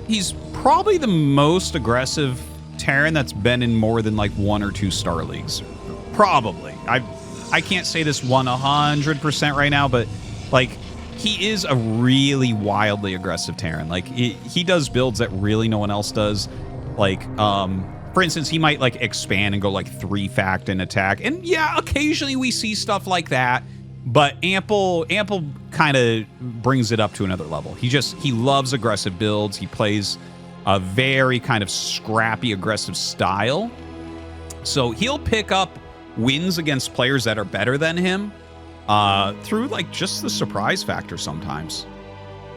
He's probably the most aggressive Terran that's been in more than like 1 or 2 Star Leagues. Probably. I can't say this 100% right now, but like he is a really wildly aggressive Terran. Like he does builds that really no one else does. Like, for instance, he might like expand and go like 3 fact and attack. And yeah, occasionally we see stuff like that, but Ample kind of brings it up to another level. He loves aggressive builds. He plays a very kind of scrappy, aggressive style. So he'll pick up wins against players that are better than him through like just the surprise factor sometimes.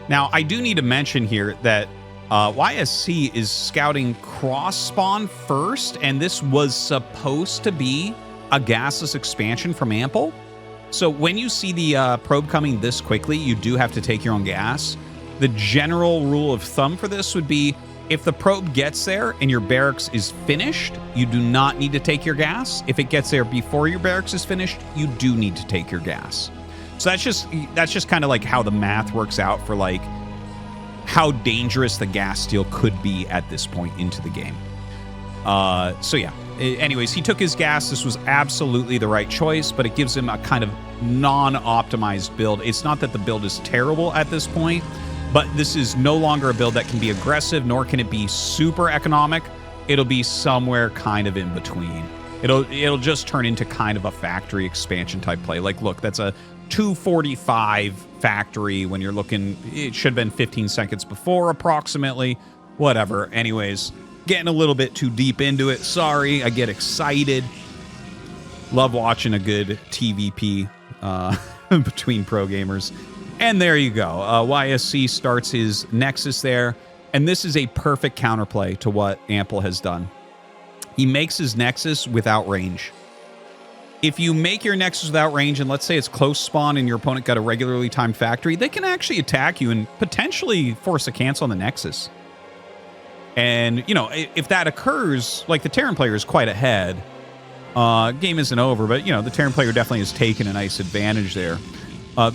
Now, I do need to mention here that YSC is scouting cross spawn first, and this was supposed to be a gasless expansion from Ample. So when you see the probe coming this quickly, you do have to take your own gas. The general rule of thumb for this would be if the probe gets there and your barracks is finished, you do not need to take your gas. If it gets there before your barracks is finished, you do need to take your gas. So that's just kind of like how the math works out for like how dangerous the gas steal could be at this point into the game. So yeah, anyways, he took his gas. This was absolutely the right choice, but it gives him a kind of non-optimized build. It's not that the build is terrible at this point, but this is no longer a build that can be aggressive, nor can it be super economic. It'll be somewhere kind of in between. It'll just turn into kind of a factory expansion type play. Like, look, that's a 245 factory when you're looking, it should have been 15 seconds before approximately. Whatever. Anyways, getting a little bit too deep into it. Sorry, I get excited. Love watching a good TVP between pro gamers. And there you go. YSC starts his Nexus there. And this is a perfect counterplay to what Ample has done. He makes his Nexus without range. If you make your Nexus without range, and let's say it's close spawn and your opponent got a regularly timed factory, they can actually attack you and potentially force a cancel on the Nexus. And, you know, if that occurs, like the Terran player is quite ahead. Game isn't over, but, you know, the Terran player definitely has taken a nice advantage there.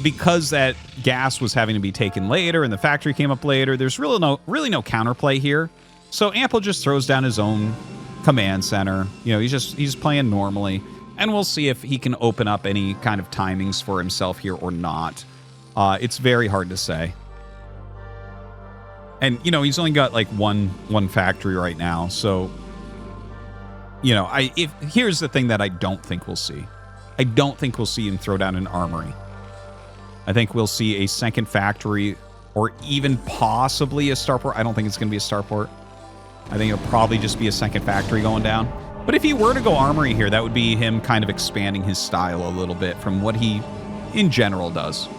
Because that gas was having to be taken later and the factory came up later, there's really no counterplay here. So Ample just throws down his own command center. You know, he's playing normally. And we'll see if he can open up any kind of timings for himself here or not. It's very hard to say. And, you know, he's only got like one factory right now. So, you know, here's the thing that I don't think we'll see. I don't think we'll see him throw down an armory. I think we'll see a second factory or even possibly a starport. I don't think it's going to be a starport. I think it'll probably just be a second factory going down. But if he were to go armory here, that would be him kind of expanding his style a little bit from what he in general does.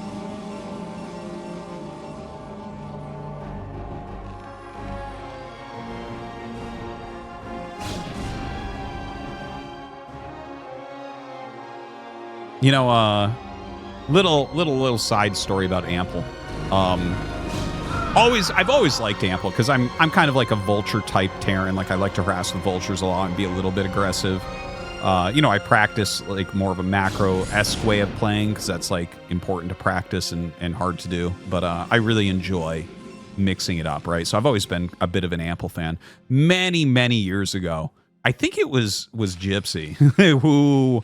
You know, little side story about Ample. I've always liked Ample because I'm kind of like a vulture type Terran. Like I like to harass the vultures a lot and be a little bit aggressive. You know, I practice like more of a macro-esque way of playing because that's like important to practice and hard to do. But I really enjoy mixing it up, right? So I've always been a bit of an Ample fan. Many years ago, I think it was Gypsy who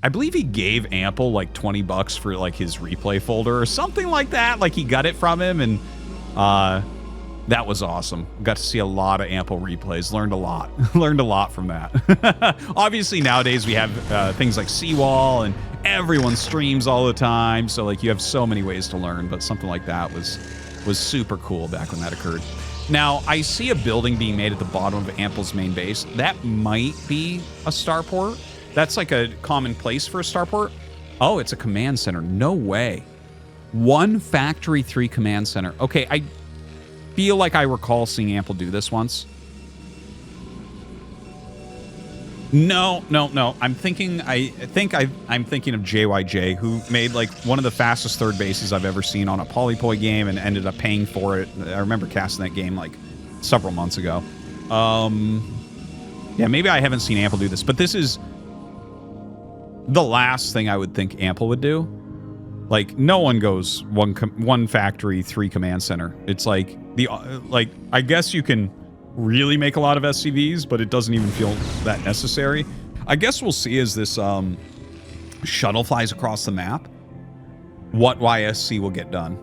I believe he gave Ample like $20 for like his replay folder or something like that. Like he got it from him, and that was awesome. Got to see a lot of Ample replays. Learned a lot. Learned a lot from that. Obviously nowadays we have things like Seawall and everyone streams all the time. So like you have so many ways to learn, but something like that was super cool back when that occurred. Now I see a building being made at the bottom of Ample's main base. That might be a starport. That's like a common place for a starport. Oh, it's a command center. No way. 1 factory, 3 command center. Okay, I feel like I recall seeing Ample do this once. No. I'm thinking of JYJ, who made like one of the fastest third bases I've ever seen on a Polypoi game and ended up paying for it. I remember casting that game like several months ago. Yeah, maybe I haven't seen Ample do this, but this is the last thing I would think Ample would do. Like, no one goes one factory, 3 command center. It's like I guess you can really make a lot of SCVs, but it doesn't even feel that necessary. I guess we'll see as this shuttle flies across the map what YSC will get done.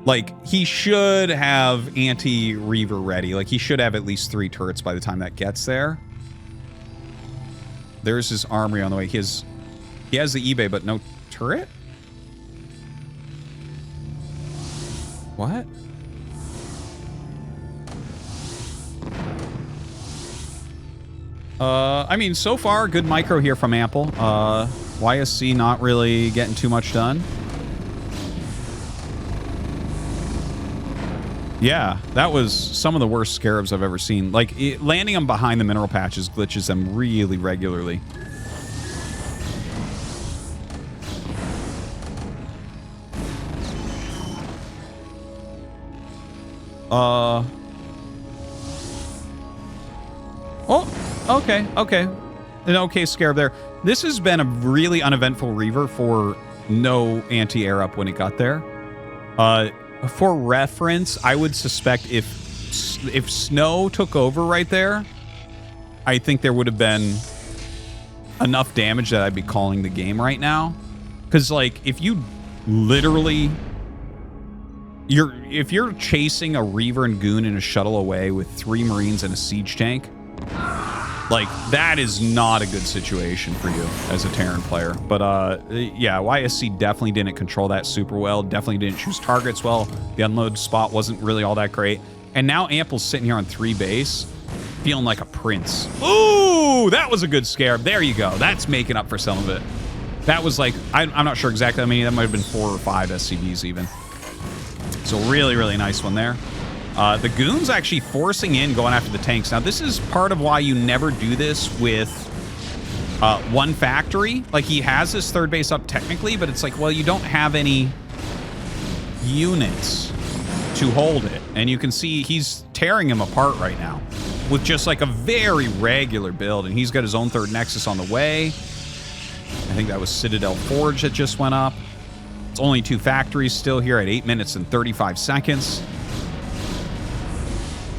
Like, he should have anti-Reaver ready. Like, he should have at least 3 turrets by the time that gets there. There's his armory on the way. He has the eBay, but no turret? What? I mean, so far, good micro here from Ample. YSC not really getting too much done. Yeah, that was some of the worst scarabs I've ever seen. Like, landing them behind the mineral patches glitches them really regularly. Oh, okay. An okay scarab there. This has been a really uneventful Reaver for no anti-air up when it got there. For reference, I would suspect if snow took over right there, I think there would have been enough damage that I'd be calling the game right now. Because, like, if you literally... If you're chasing a Reaver and Goon in a shuttle away with 3 Marines and a siege tank, like, that is not a good situation for you as a Terran player. But, yeah, YSC definitely didn't control that super well. Definitely didn't choose targets well. The unload spot wasn't really all that great. And now Ample's sitting here on 3 base, feeling like a prince. Ooh, that was a good scarab. There you go. That's making up for some of it. That was like, I'm not sure exactly how many. That might have been 4 or 5 SCVs even. So really nice one there. The Goon's actually forcing in, going after the tanks. Now, this is part of why you never do this with 1 factory. Like, he has his third base up technically, but it's like, well, you don't have any units to hold it. And you can see he's tearing him apart right now with just like a very regular build. And he's got his own 3rd Nexus on the way. I think that was Citadel Forge that just went up. It's only 2 factories still here at 8 minutes and 35 seconds.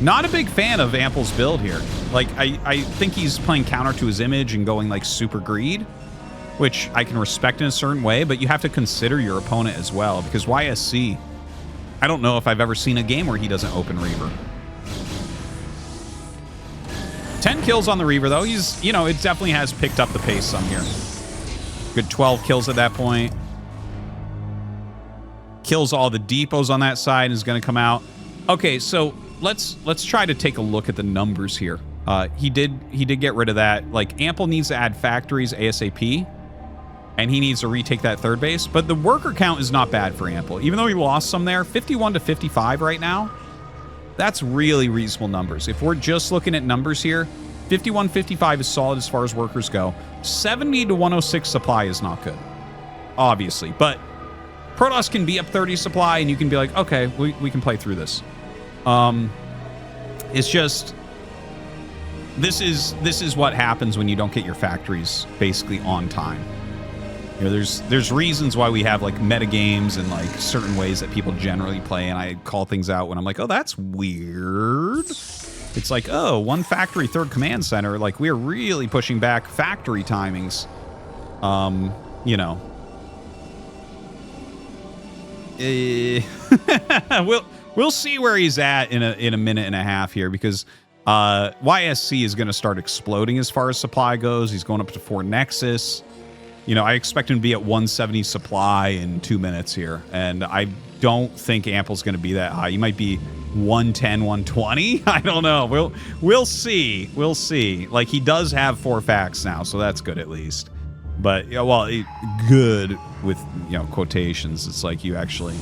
Not a big fan of Ample's build here. Like, I think he's playing counter to his image and going, like, super greed, which I can respect in a certain way, but you have to consider your opponent as well, because YSC, I don't know if I've ever seen a game where he doesn't open Reaver. 10 kills on the Reaver, though. He's, you know, it definitely has picked up the pace some here. Good 12 kills at that point. Kills all the depots on that side and is going to come out. Okay, so let's try to take a look at the numbers here. He did get rid of that. Like, Ample needs to add factories ASAP, and he needs to retake that 3rd base. But the worker count is not bad for Ample, even though he lost some there. 51 to 55 right now. That's really reasonable numbers. If we're just looking at numbers here, 51, 55 is solid as far as workers go. 70 to 106 supply is not good, obviously. But Protoss can be up 30 supply, and you can be like, okay, we can play through this. It's just... This is what happens when you don't get your factories basically on time. You know, there's reasons why we have like meta games and like certain ways that people generally play, and I call things out when I'm like, oh, that's weird. It's like, oh, one factory, third command center. Like, we're really pushing back factory timings. You know. We'll see where he's at in a minute and a half here, because YSC is going to start exploding as far as supply goes. He's going up to 4 Nexus. You know, I expect him to be at 170 supply in 2 minutes here, and I don't think Ample's going to be that high. He might be 110, 120. I don't know. We'll see. We'll see. Like, he does have 4 facts now, so that's good at least. But yeah, well, good with, you know, quotations. It's like you actually...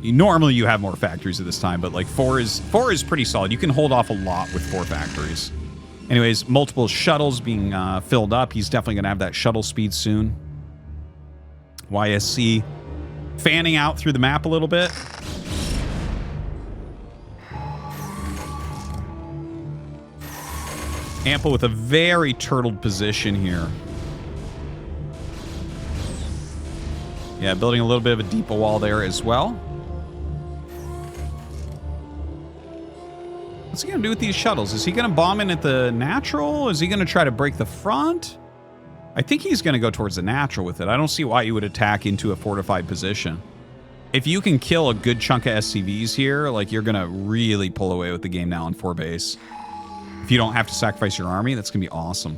Normally you have more factories at this time, but like 4 is pretty solid. You can hold off a lot with 4 factories. Anyways, multiple shuttles being filled up. He's definitely going to have that shuttle speed soon. YSC fanning out through the map a little bit. Ample with a very turtled position here. Yeah, building a little bit of a deeper wall there as well. What's he going to do with these shuttles? Is he going to bomb in at the natural? Is he going to try to break the front? I think he's going to go towards the natural with it. I don't see why you would attack into a fortified position. If you can kill a good chunk of SCVs here, like, you're going to really pull away with the game now on 4 base. If you don't have to sacrifice your army, that's going to be awesome.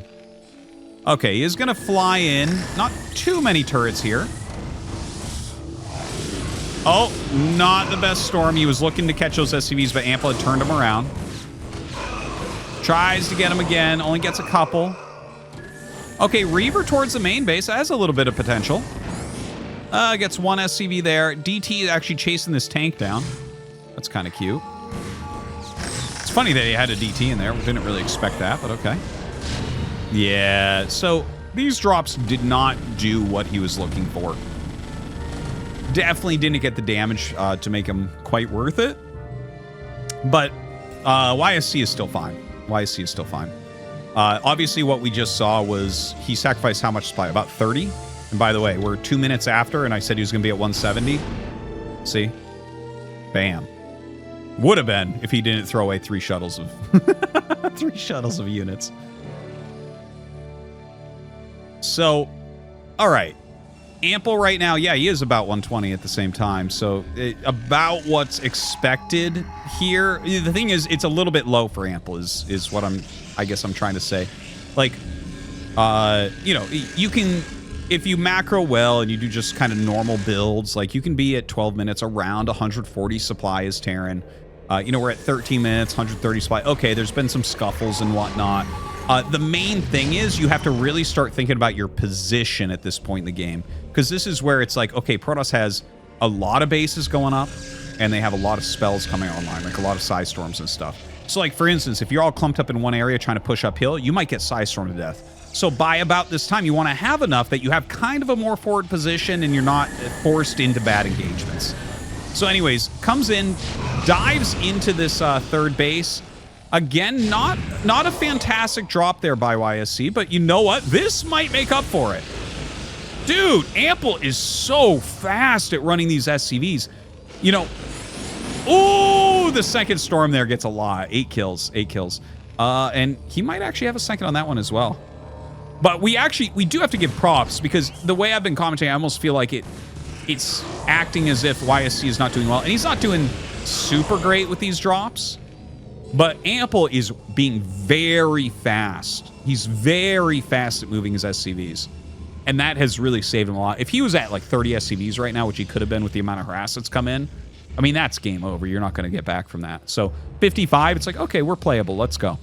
Okay, he is going to fly in. Not too many turrets here. Oh, not the best storm. He was looking to catch those SCVs, but Ample had turned him around. Tries to get him again. Only gets a couple. Okay, Reaver towards the main base. That has a little bit of potential. Gets 1 SCV there. DT is actually chasing this tank down. That's kind of cute. It's funny that he had a DT in there. We didn't really expect that, but okay. Yeah, so these drops did not do what he was looking for. Definitely didn't get the damage to make him quite worth it. But YSC is still fine. YSC is still fine. Obviously, what we just saw was he sacrificed how much supply? About 30. And by the way, we're 2 minutes after, and I said he was going to be at 170. See? Bam. Would have been if he didn't throw away 3 shuttles of 3 shuttles of units. So, all right. Ample right now, yeah, he is about 120 at the same time. So about what's expected here. The thing is, it's a little bit low for Ample is what I guess I'm trying to say. Like, you know, you can, if you macro well and you do just kind of normal builds, like you can be at 12 minutes around 140 supply as Terran. You know, we're at 13 minutes, 130 supply. Okay, there's been some scuffles and whatnot. The main thing is you have to really start thinking about your position at this point in the game. Because this is where it's like, okay, Protoss has a lot of bases going up, and they have a lot of spells coming online, like a lot of Psy Storms and stuff. So, like, for instance, if you're all clumped up in one area trying to push uphill, you might get Psy Storm to death. So by about this time, you want to have enough that you have kind of a more forward position and you're not forced into bad engagements. So anyways, comes in, dives into this third base. Again, not a fantastic drop there by YSC, but you know what? This might make up for it. Dude, Ample is so fast at running these SCVs. You know, oh, the second storm there gets a lot. 8 kills, 8 kills. And he might actually have a second on that one as well. But we do have to give props, because the way I've been commenting, I almost feel like it's acting as if YSC is not doing well. And he's not doing super great with these drops. But Ample is being very fast. He's very fast at moving his SCVs. And that has really saved him a lot. If he was at like 30 SCVs right now, which he could have been with the amount of harass that's come in, I mean, that's game over. You're not going to get back from that. So 55, it's like, okay, we're playable. Let's go.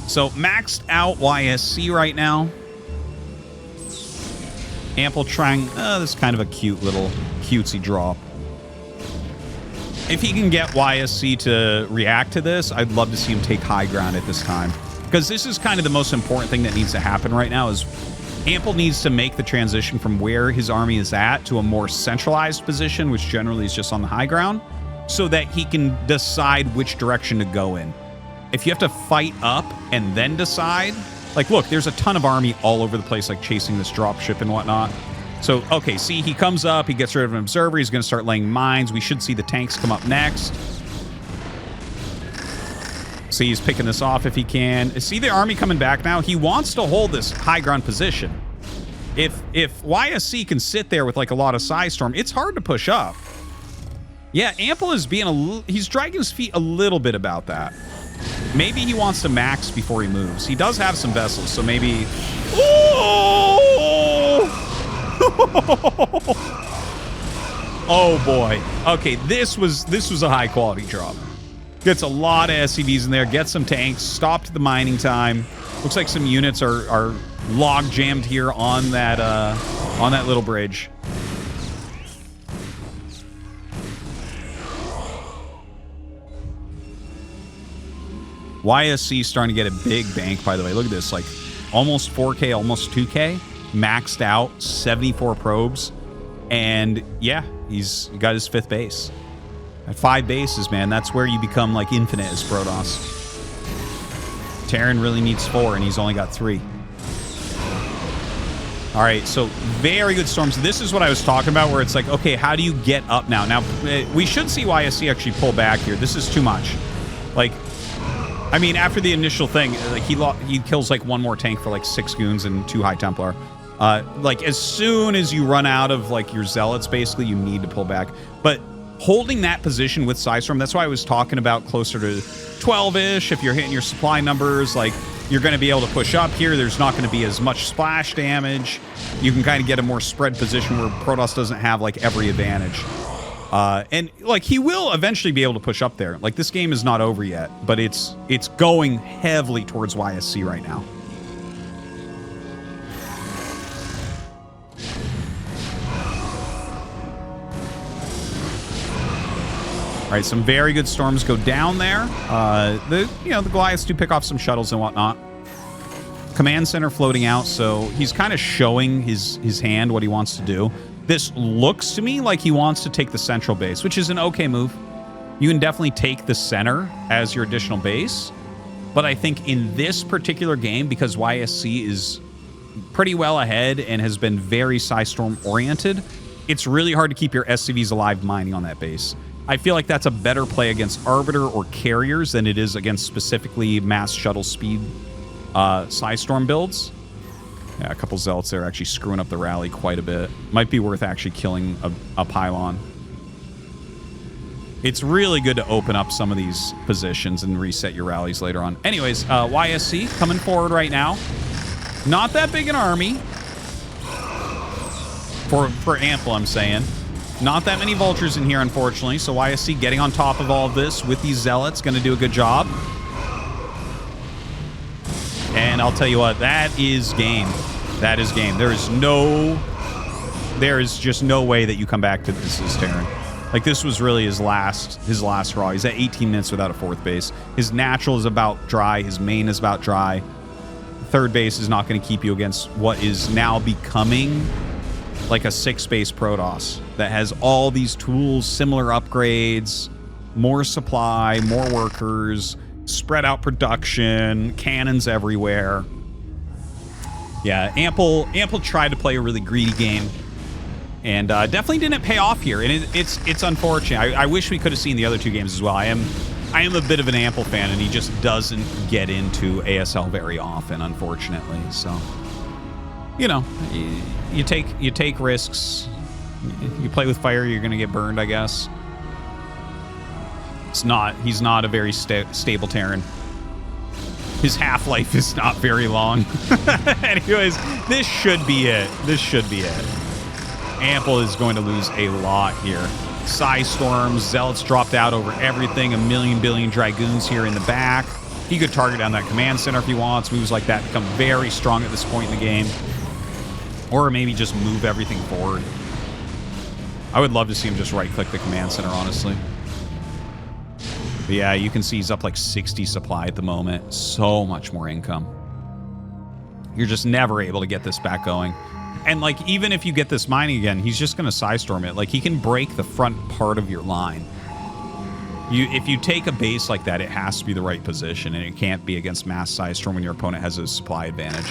So maxed out YSC right now. Ample trying, this is kind of a cute little cutesy drop. If he can get YSC to react to this, I'd love to see him take high ground at this time. Because this is kind of the most important thing that needs to happen right now is Ample needs to make the transition from where his army is at to a more centralized position, which generally is just on the high ground, so that he can decide which direction to go in. If you have to fight up and then decide, like, look, there's a ton of army all over the place, like chasing this dropship and whatnot. So, okay, see, he comes up, he gets rid of an observer, he's going to start laying mines. We should see the tanks come up next. See, he's picking this off if he can. See the army coming back now? He wants to hold this high ground position. If YSC can sit there with like a lot of Psystorm, it's hard to push up. Yeah, Ample is being he's dragging his feet a little bit about that. Maybe he wants to max before he moves. He does have some vessels, so maybe... Oh! Oh boy. Okay, this was a high quality drop. Gets a lot of SCVs in there, gets some tanks, stopped the mining time. Looks like some units are log jammed here on that little bridge. YSC starting to get a big bank, by the way. Look at this, like almost 4K, almost 2K, maxed out, 74 probes. And yeah, he's got his 5th base. At 5 bases, man, that's where you become like infinite as Protoss. Terran really needs 4, and he's only got 3. All right, so very good storms. This is what I was talking about, where it's like, okay, how do you get up now? Now, we should see YSC actually pull back here. This is too much. Like, I mean, after the initial thing, like he kills like 1 more tank for like 6 goons and 2 High Templar. Like, as soon as you run out of like your zealots, basically, you need to pull back. But holding that position with Psystorm, that's why I was talking about closer to 12-ish. If you're hitting your supply numbers, like, you're going to be able to push up here. There's not going to be as much splash damage. You can kind of get a more spread position where Protoss doesn't have like every advantage. And like, he will eventually be able to push up there. Like, this game is not over yet, but it's going heavily towards YSC right now. All right, some very good storms go down there. The Goliaths do pick off some shuttles and whatnot. Command center floating out, so he's kind of showing his hand, what he wants to do. This looks to me like he wants to take the central base, which is an okay move. You can definitely take the center as your additional base. But I think in this particular game, because YSC is pretty well ahead and has been very Psystorm oriented, it's really hard to keep your SCVs alive mining on that base. I feel like that's a better play against Arbiter or Carriers than it is against specifically mass shuttle speed Psystorm builds. Yeah, a couple Zealots there actually screwing up the rally quite a bit. Might be worth actually killing a pylon. It's really good to open up some of these positions and reset your rallies later on. Anyways, YSC coming forward right now. Not that big an army. For Ample, I'm saying. Not that many Vultures in here, unfortunately. So YSC getting on top of all of this with these Zealots. Going to do a good job. And I'll tell you what, that is game. That is game. There is just no way that you come back to this as Terran. Like, this was really his last draw. He's at 18 minutes without a 4th base. His natural is about dry. His main is about dry. 3rd base is not going to keep you against what is now becoming like a 6-base Protoss that has all these tools, similar upgrades, more supply, more workers, spread out production, cannons everywhere. Yeah, Ample tried to play a really greedy game, and definitely didn't pay off here. And it's unfortunate. I wish we could have seen the other 2 games as well. I am a bit of an Ample fan, and he just doesn't get into ASL very often, unfortunately. So, you know, you take risks. You play with fire, you're gonna get burned, I guess. He's not a very stable Terran. His half-life is not very long. Anyways, this should be it. Ample is going to lose a lot here. Psystorms, Zealots dropped out over everything. A billion Dragoons here in the back. He could target down that command center if he wants. Moves like that become very strong at this point in the game. Or maybe just move everything forward. I would love to see him just right-click the command center, honestly. But yeah, you can see he's up like 60 supply at the moment. So much more income. You're just never able to get this back going. And like, even if you get this mining again, he's just going to Psystorm it. Like, he can break the front part of your line. If you take a base like that, it has to be the right position, and it can't be against mass Psystorm when your opponent has a supply advantage.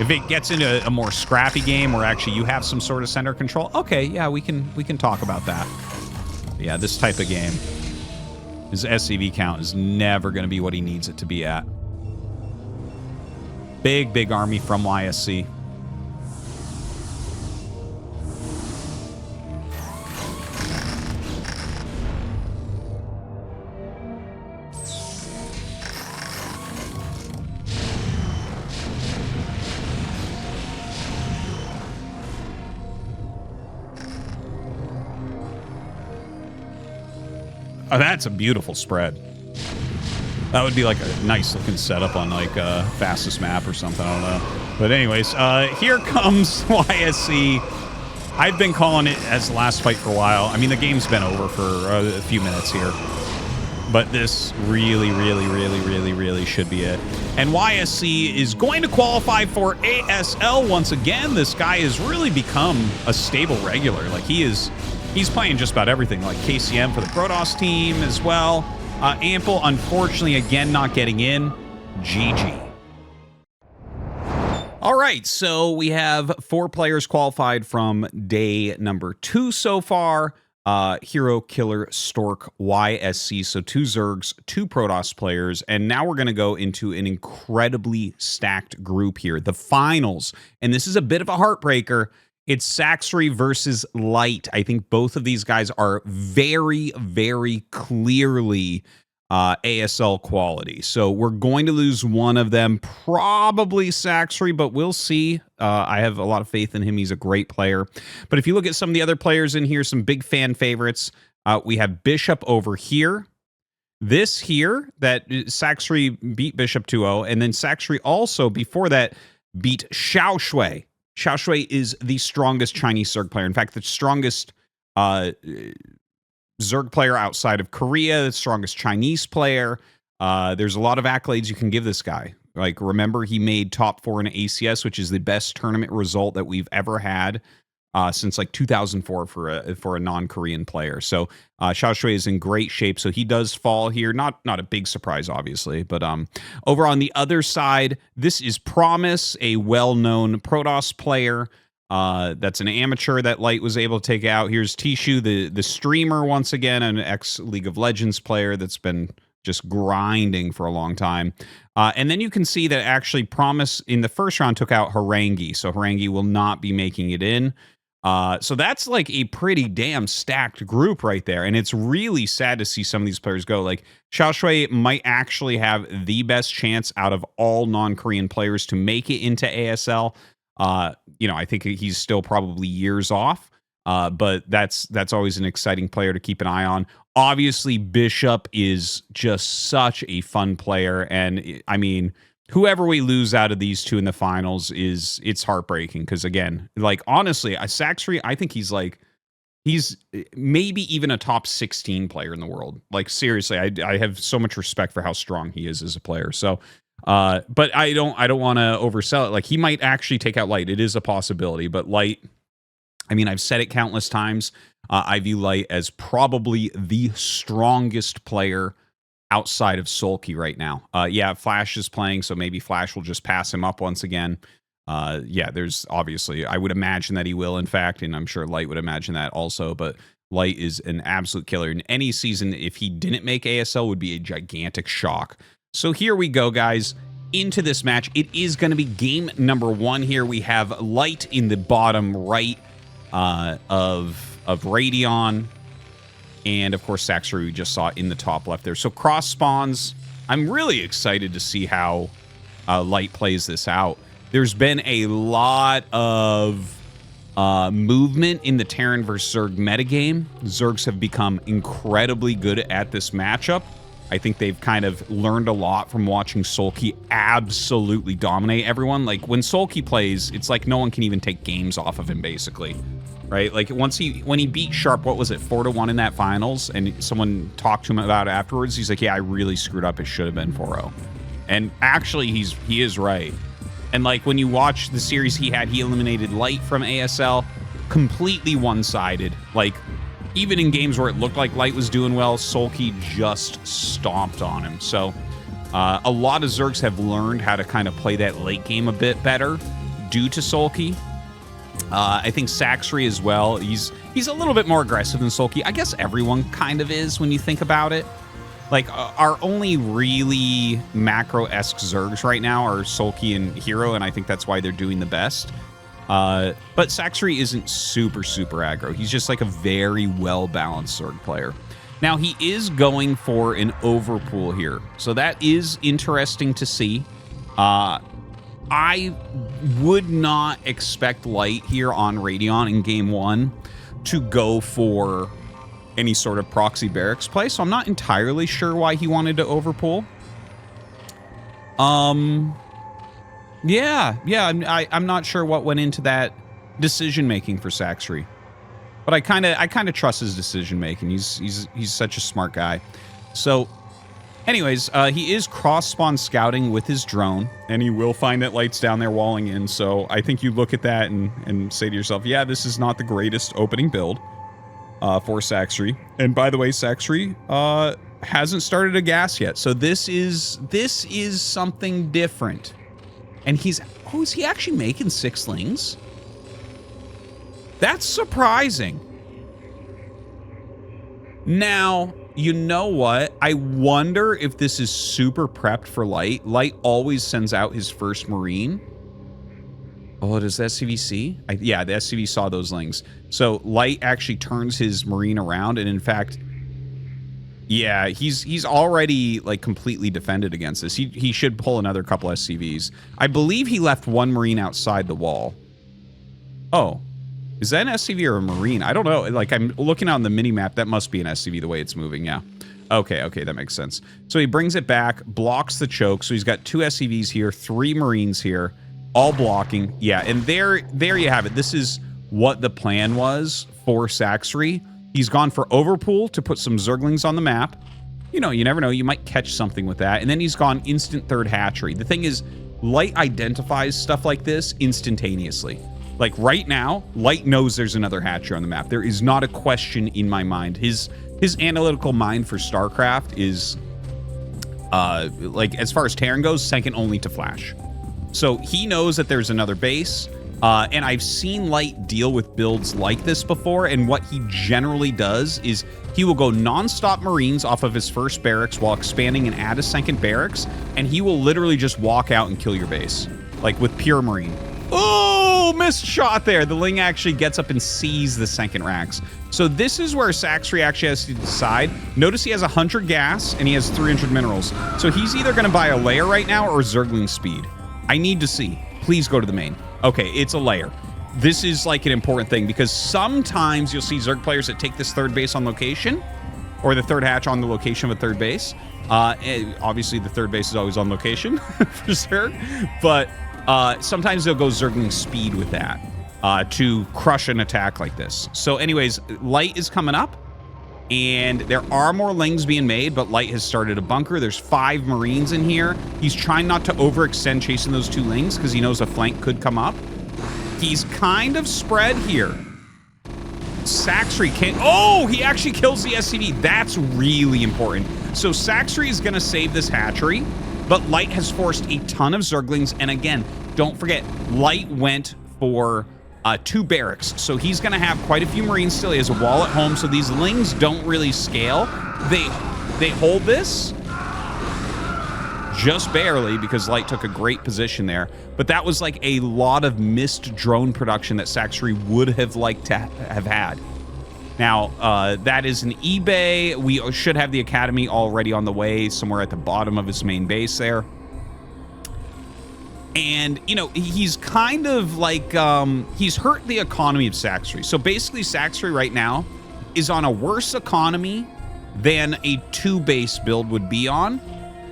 If it gets into a more scrappy game where actually you have some sort of center control, okay, yeah, we can talk about that. But yeah, this type of game, his SCV count is never going to be what he needs it to be at. Big army from YSC. Oh, that's a beautiful spread. That would be like a nice looking setup on like fastest map or something. I don't know. But anyways, here comes YSC. I've been calling it as the last fight for a while. I mean, the game's been over for a few minutes here. But this really should be it. And YSC is going to qualify for ASL once again. This guy has really become a stable regular. Like, he's playing just about everything, like KCM for the Protoss team as well. Ample, unfortunately, again, not getting in. GG. All right, so we have 4 players qualified from day number 2 so far. Hero, Killer, Stork, YSC. So 2 Zergs, 2 Protoss players. And now we're going to go into an incredibly stacked group here. The finals. And this is a bit of a heartbreaker. It's Saxi versus Light. I think both of these guys are very clearly ASL quality. So we're going to lose one of them, probably Saxi, but we'll see. I have a lot of faith in him. He's a great player. But if you look at some of the other players in here, some big fan favorites, we have Bishop over here. This here, that Saxi beat Bishop 2-0, and then Saxi also, before that, beat Xiao Shui. Xiao Shui is the strongest Chinese Zerg player. In fact, the strongest Zerg player outside of Korea, the strongest Chinese player. There's a lot of accolades you can give this guy. Like, remember, he made top 4 in ACS, which is the best tournament result that we've ever had since like 2004 for a non-Korean player. So Xiao Shui is in great shape. So he does fall here. Not a big surprise, obviously. But over on the other side, this is Promise, a well-known Protoss player. That's an amateur that Light was able to take out. Here's Tishu, the streamer, once again, an ex-League of Legends player that's been just grinding for a long time. And then you can see that actually Promise in the first round took out Harangi. So Harangi will not be making it in. So that's like a pretty damn stacked group right there. And it's really sad to see some of these players go. Like, Xiao Shui might actually have the best chance out of all non-Korean players to make it into ASL. You know, I think he's still probably years off. But that's always an exciting player to keep an eye on. Obviously, Bishop is just such a fun player. And I mean, whoever we lose out of these 2 in the finals it's heartbreaking. Because again, like, honestly, Saxi, I think he's maybe even a top 16 player in the world. Like, seriously, I have so much respect for how strong he is as a player. So, but I don't want to oversell it. Like, he might actually take out Light. It is a possibility, but Light, I mean, I've said it countless times. I view Light as probably the strongest player outside of Sulky right now. Yeah, Flash is playing, so maybe Flash will just pass him up once again. Yeah, there's obviously, I would imagine that he will, in fact, and I'm sure Light would imagine that also, but Light is an absolute killer. In any season, if he didn't make ASL, would be a gigantic shock. So here we go, guys, into this match. It is going to be game number 1 here. We have Light in the bottom right of Radeon. And, of course, Saxi, we just saw in the top left there. So, cross spawns. I'm really excited to see how Light plays this out. There's been a lot of movement in the Terran versus Zerg metagame. Zergs have become incredibly good at this matchup. I think they've kind of learned a lot from watching Sulky absolutely dominate everyone. Like, when Sulky plays, it's like no one can even take games off of him, basically. right? Like when he beat Sharp, what was it, 4-1 in that finals, and someone talked to him about it afterwards. He's like, yeah, I really screwed up. It should have been 4-0. And actually, he is right. And like when you watch the series he eliminated Light from ASL, completely one-sided. Like even in games where it looked like Light was doing well, Sulky just stomped on him. So a lot of Zergs have learned how to kind of play that late game a bit better due to Sulky. I think Saxi as well. He's a little bit more aggressive than Sulky. I guess everyone kind of is when you think about it. Like, our only really macro-esque Zergs right now are Sulky and Hero, and I think that's why they're doing the best. But Saxi isn't super aggro. He's just like a very well-balanced Zerg player. Now, he is going for an overpool here, so that is interesting to see. I would not expect Light here on Radeon in Game 1 to go for any sort of proxy barracks play, so I'm not entirely sure why he wanted to overpool. Yeah, I'm not sure what went into that decision making for Saxi, but I kind of trust his decision making. He's such a smart guy. So, anyways, he is cross spawn scouting with his drone, and he will find that Light's down there walling in. So I think you look at that and say to yourself, yeah, this is not the greatest opening build for Saxi. And by the way, Saxi hasn't started a gas yet, so this is something different. And is he actually making 6 lings? That's surprising. Now, you know what? I wonder if this is super prepped for Light. Light always sends out his first Marine. Oh, does the SCV see? Yeah, the SCV saw those lings. So Light actually turns his Marine around, and in fact, yeah, he's already like completely defended against this. He should pull another couple SCVs. I believe he left 1 Marine outside the wall. Oh, is that an SCV or a Marine? I don't know. Like, I'm looking on the mini map. That must be an SCV the way it's moving. Yeah. Okay, that makes sense. So he brings it back, blocks the choke. So he's got 2 SCVs here, 3 Marines here, all blocking. Yeah, and there you have it. This is what the plan was for Saxi. He's gone for overpool to put some Zerglings on the map. You know, you never know. You might catch something with that. And then he's gone instant 3rd hatchery. The thing is, Light identifies stuff like this instantaneously. Like right now, Light knows there's another hatchery on the map. There is not a question in my mind. His analytical mind for StarCraft is, like, as far as Terran goes, second only to Flash. So he knows that there's another base. And I've seen Light deal with builds like this before, and what he generally does is he will go non-stop Marines off of his first barracks while expanding and add a second barracks, and he will literally just walk out and kill your base, like with pure Marine. Oh, missed shot there. The Ling actually gets up and sees the second racks. So this is where Saxi actually has to decide. Notice he has 100 gas and he has 300 minerals. So he's either going to buy a layer right now or Zergling speed. I need to see. Please go to the main. Okay, it's a layer. This is like an important thing because sometimes you'll see Zerg players that take this 3rd base on location or the 3rd hatch on the location of a 3rd base. Obviously, the 3rd base is always on location for Zerg, but sometimes they'll go Zergling speed with that to crush an attack like this. So anyways, Light is coming up, and there are more Lings being made, but Light has started a bunker. There's 5 Marines in here. He's trying not to overextend chasing those 2 Lings because he knows a flank could come up. He's kind of spread here. Saxi can't... Oh, he actually kills the SCV. That's really important. So Saxi is going to save this hatchery, but Light has forced a ton of Zerglings. And again, don't forget, Light went for 2 barracks. So he's going to have quite a few Marines still. He has a wall at home, so these Lings don't really scale. They hold this just barely because Light took a great position there. But that was like a lot of missed drone production that Saxi would have liked to have had. Now, that is an eBay. We should have the Academy already on the way, somewhere at the bottom of his main base there. And, you know, he's kind of like, he's hurt the economy of Saxi. So basically, Saxi right now is on a worse economy than a 2-base build would be on.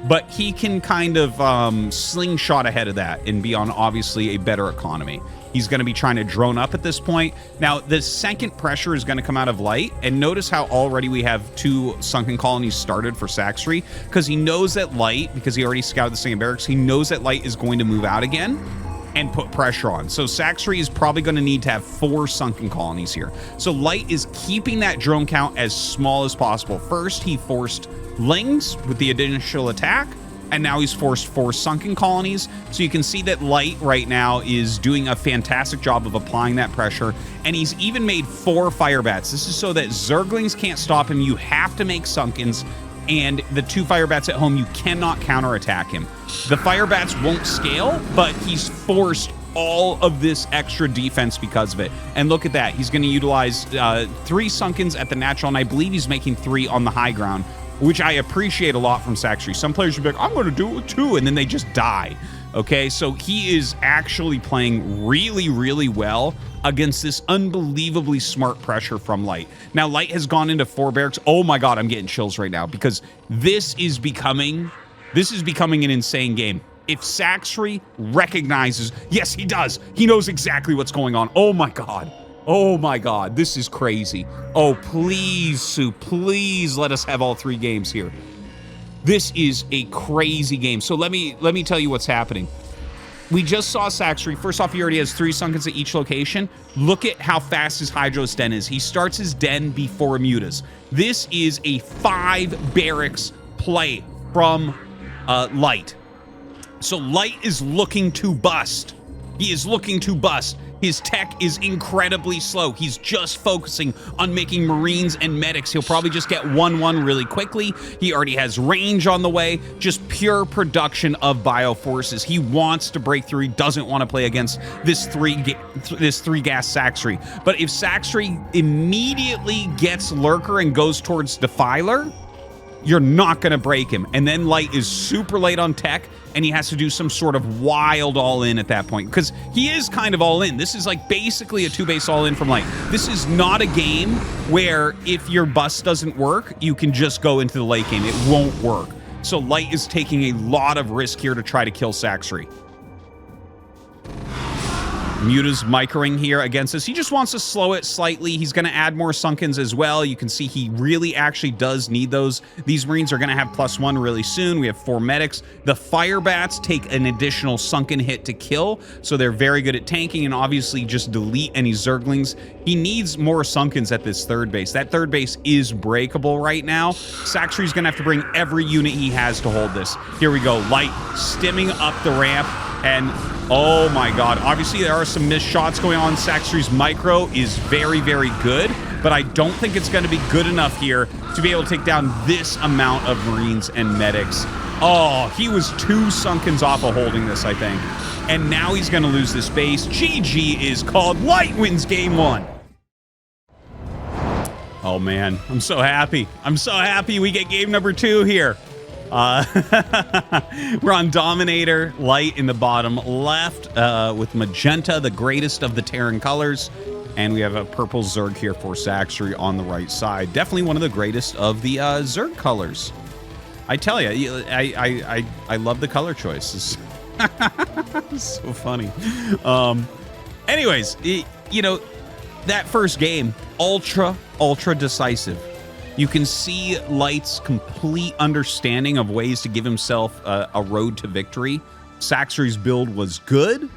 But he can kind of slingshot ahead of that and be on, obviously, a better economy. He's going to be trying to drone up at this point. Now, the second pressure is going to come out of Light, and notice how already we have 2 sunken colonies started for Saxi, because he knows that Light, because he already scouted the second barracks, he knows that Light is going to move out again and put pressure on. So Saxi is probably going to need to have 4 sunken colonies here. So Light is keeping that drone count as small as possible. First, he forced Lings with the initial attack, and now he's forced 4 sunken colonies. So you can see that Light right now is doing a fantastic job of applying that pressure, and he's even made 4 fire bats. This is so that Zerglings can't stop him. You have to make sunkens, and the 2 fire bats at home, you cannot counterattack him. The fire bats won't scale, but he's forced all of this extra defense because of it. And look at that. He's going to utilize 3 sunkens at the natural, and I believe he's making 3 on the high ground, which I appreciate a lot from Saxi. Some players would be like, I'm going to do it with 2, and then they just die. Okay, so he is actually playing really, really well against this unbelievably smart pressure from Light. Now, Light has gone into 4 barracks. Oh my God, I'm getting chills right now, because this is becoming an insane game. If Saxi recognizes, yes, he does. He knows exactly what's going on. Oh my God. Oh my God, this is crazy. Oh, please, Sue, please let us have all 3 games here. This is a crazy game. So let me tell you what's happening. We just saw Saxi. First off, he already has 3 sunkens at each location. Look at how fast his Hydros den is. He starts his den before Mutas. This is a 5 barracks play from Light. So Light is looking to bust. He is looking to bust. His tech is incredibly slow. He's just focusing on making Marines and Medics. He'll probably just get 1-1 really quickly. He already has range on the way. Just pure production of Bioforces. He wants to break through. He doesn't want to play against this 3-gas Saxi. But if Saxi immediately gets Lurker and goes towards Defiler, you're not going to break him. And then Light is super late on tech, and he has to do some sort of wild all-in at that point, because he is kind of all-in. This is like basically a 2-base all-in from Light. This is not a game where if your bust doesn't work, you can just go into the late game. It won't work. So Light is taking a lot of risk here to try to kill Saxi. Muta's microing here against us. He just wants to slow it slightly. He's going to add more sunkens as well. You can see he really actually does need those. These Marines are going to have +1 really soon. We have 4 medics. The fire bats take an additional sunken hit to kill, so they're very good at tanking, and obviously just delete any Zerglings. He needs more sunkens at this 3rd base. That 3rd base is breakable right now. Saxi's going to have to bring every unit he has to hold this. Here we go. Light stimming up the ramp. And oh my God, obviously there are some missed shots going on. Saxi's micro is very, very good, but I don't think it's going to be good enough here to be able to take down this amount of Marines and Medics. Oh, he was 2 sunkens off of holding this, I think. And now he's going to lose this base. GG is called. Light wins game 1. Oh man, I'm so happy. I'm so happy we get game number 2 here. We're on Dominator, Light in the bottom left, with Magenta, the greatest of the Terran colors, and we have a purple Zerg here for Saxi on the right side. Definitely one of the greatest of the Zerg colors. I tell you, I love the color choice. It's so funny. Anyways, you know, that first game, ultra decisive. You can see Light's complete understanding of ways to give himself a road to victory. Saxi's build was good.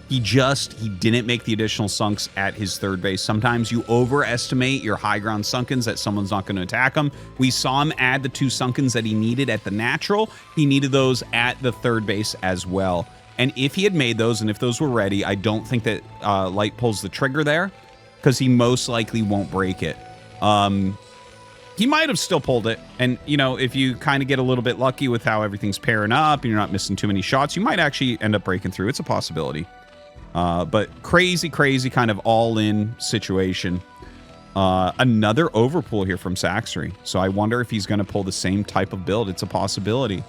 He didn't make the additional sunks at his 3rd base. Sometimes you overestimate your high ground sunkens that someone's not going to attack him. We saw him add the 2 sunkens that he needed at the natural. He needed those at the 3rd base as well. And if he had made those, and if those were ready, I don't think that Light pulls the trigger there, because he most likely won't break it. He might have still pulled it, and you know, if you kind of get a little bit lucky with how everything's pairing up and you're not missing too many shots, you might actually end up breaking through. It's a possibility. But crazy kind of all-in situation. Another overpull here from Saxi, so I wonder if he's going to pull the same type of build. It's a possibility.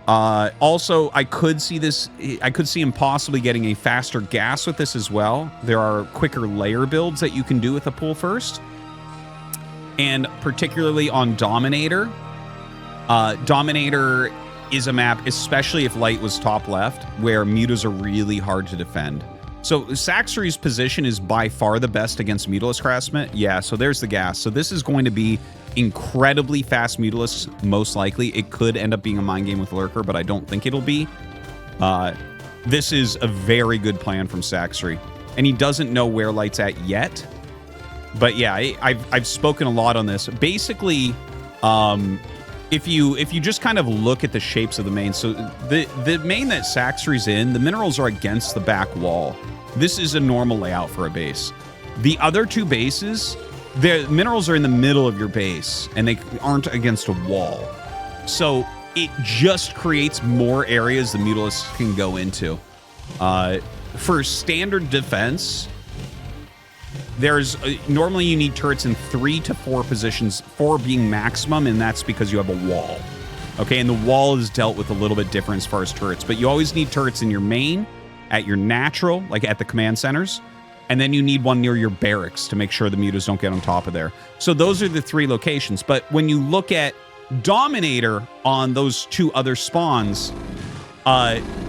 Also, I could see him possibly getting a faster gas with this as well. There are quicker layer builds that you can do with a pull first. And particularly on Dominator. Dominator is a map, especially if Light was top left, where Mutas are really hard to defend. So Saxri's position is by far the best against Mutalist Craftsman. Yeah, so there's the gas. So this is going to be incredibly fast Mutalist, most likely. It could end up being a mind game with Lurker, but I don't think it'll be. This is a very good plan from Saxri. And he doesn't know where Light's at yet. But yeah, I've spoken a lot on this. Basically, if you just kind of look at the shapes of the main, so the main that Saxri's in, the minerals are against the back wall. This is a normal layout for a base. The other two bases, the minerals are in the middle of your base, and they aren't against a wall. So it just creates more areas the Mutalists can go into. For standard defense, there's normally you need turrets in 3 to 4 positions, 4 being maximum, and that's because you have a wall. Okay, and the wall is dealt with a little bit different as far as turrets, but you always need turrets in your main, at your natural, like at the command centers, and then you need one near your barracks to make sure the mutas don't get on top of there. So those are the 3 locations, but when you look at Dominator on those 2 other spawns,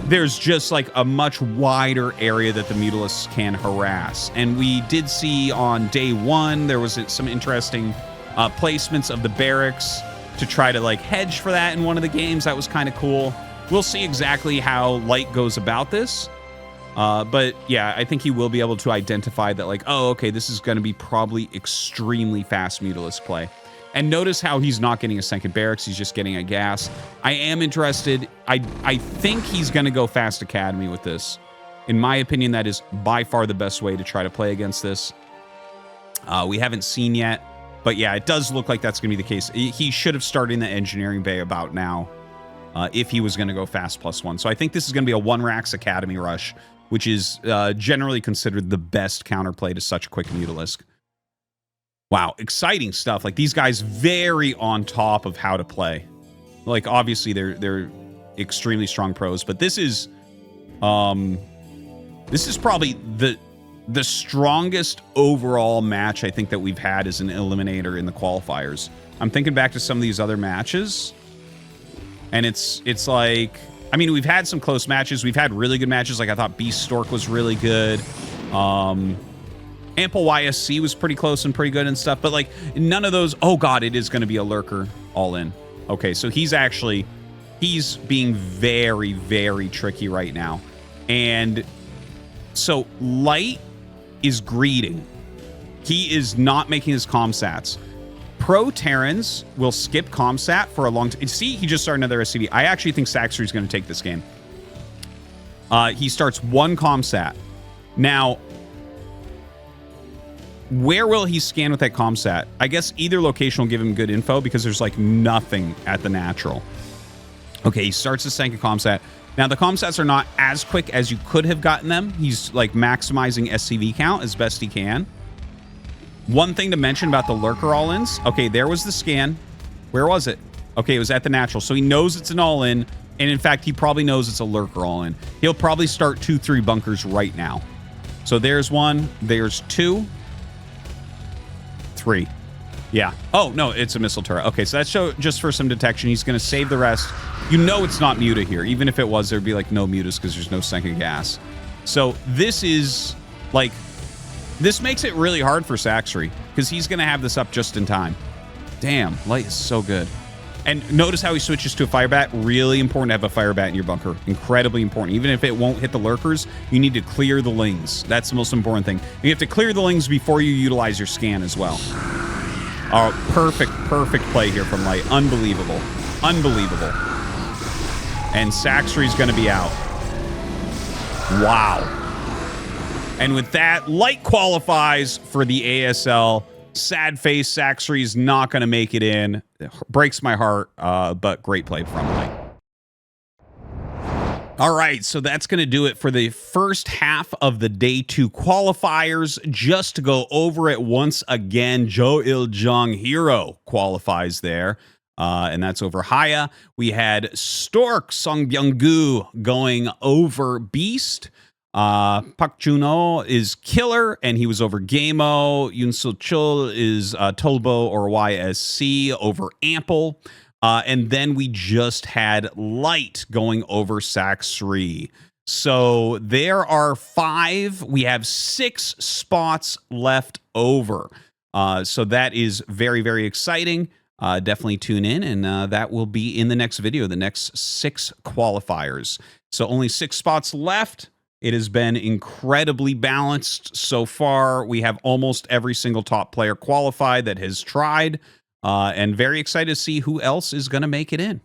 there's just like a much wider area that the Mutalists can harass. And we did see on day 1, there was some interesting placements of the barracks to try to like hedge for that in one of the games. That was kind of cool. We'll see exactly how Light goes about this. But yeah, I think he will be able to identify that like, oh, okay, this is going to be probably extremely fast Mutalist play. And notice how he's not getting a second barracks. He's just getting a gas. I am interested. I think he's going to go fast academy with this. In my opinion, that is by far the best way to try to play against this. We haven't seen yet. But yeah, it does look like that's going to be the case. He should have started in the engineering bay about now if he was going to go fast +1. So I think this is going to be a 1 Rax academy rush, which is generally considered the best counterplay to such a quick Mutalisk. Wow, exciting stuff. Like, these guys very on top of how to play. Like, obviously, they're extremely strong pros, but this is probably the strongest overall match I think that we've had as an eliminator in the qualifiers. I'm thinking back to some of these other matches, and it's like, I mean, we've had some close matches. We've had really good matches. Like, I thought Beast Stork was really good. Ample YSC was pretty close and pretty good and stuff, but like none of those. Oh god, it is going to be a Lurker all in. Okay, so he's being very, very tricky right now. And so Light is greeting. He is not making his comsats. Pro Terrans will skip comsat for a long time. See, he just started another SCV. I actually think Saxri is going to take this game. He starts 1 comsat. Now, where will he scan with that comsat? I guess either location will give him good info because there's like nothing at the natural. Okay, he starts the second comsat. Now, the comsats are not as quick as you could have gotten them. He's like maximizing SCV count as best he can. One thing to mention about the Lurker all-ins. Okay, there was the scan. Where was it? Okay, it was at the natural. So he knows it's an all-in. And in fact, he probably knows it's a Lurker all-in. He'll probably start 2-3 bunkers right now. So there's 1. There's 2. 3. Yeah. Oh, no, it's a missile turret. Okay, so that's just for some detection. He's going to save the rest. You know it's not Muta here. Even if it was, there'd be like no Mutas because there's no second gas. So this is like, this makes it really hard for Saxri because he's going to have this up just in time. Damn, Light is so good. And notice how he switches to a fire bat. Really important to have a fire bat in your bunker. Incredibly important. Even if it won't hit the Lurkers, you need to clear the lings. That's the most important thing. You have to clear the lings before you utilize your scan as well. Oh, perfect play here from Light. Unbelievable. Unbelievable. And Saxri's going to be out. Wow. And with that, Light qualifies for the ASL. Sad face, Saxri's not going to make it in. It breaks my heart, but great play from Light. All right, so that's going to do it for the first half of the Day 2 qualifiers. Just to go over it once again, Jo Il-jung Hero qualifies there, and that's over Haya. We had Stork Song Byung-gu going over Beast. Pak Juno is Killer, and he was over Gameo. Yoon Soo Chul is Tolbo or YSC over Ample. And then we just had Light going over Saxri. So there are 5. We have 6 spots left over. So that is very, very exciting. Definitely tune in, and that will be in the next video, the next 6 qualifiers. So only 6 spots left. It has been incredibly balanced so far. We have almost every single top player qualified that has tried, and very excited to see who else is going to make it in.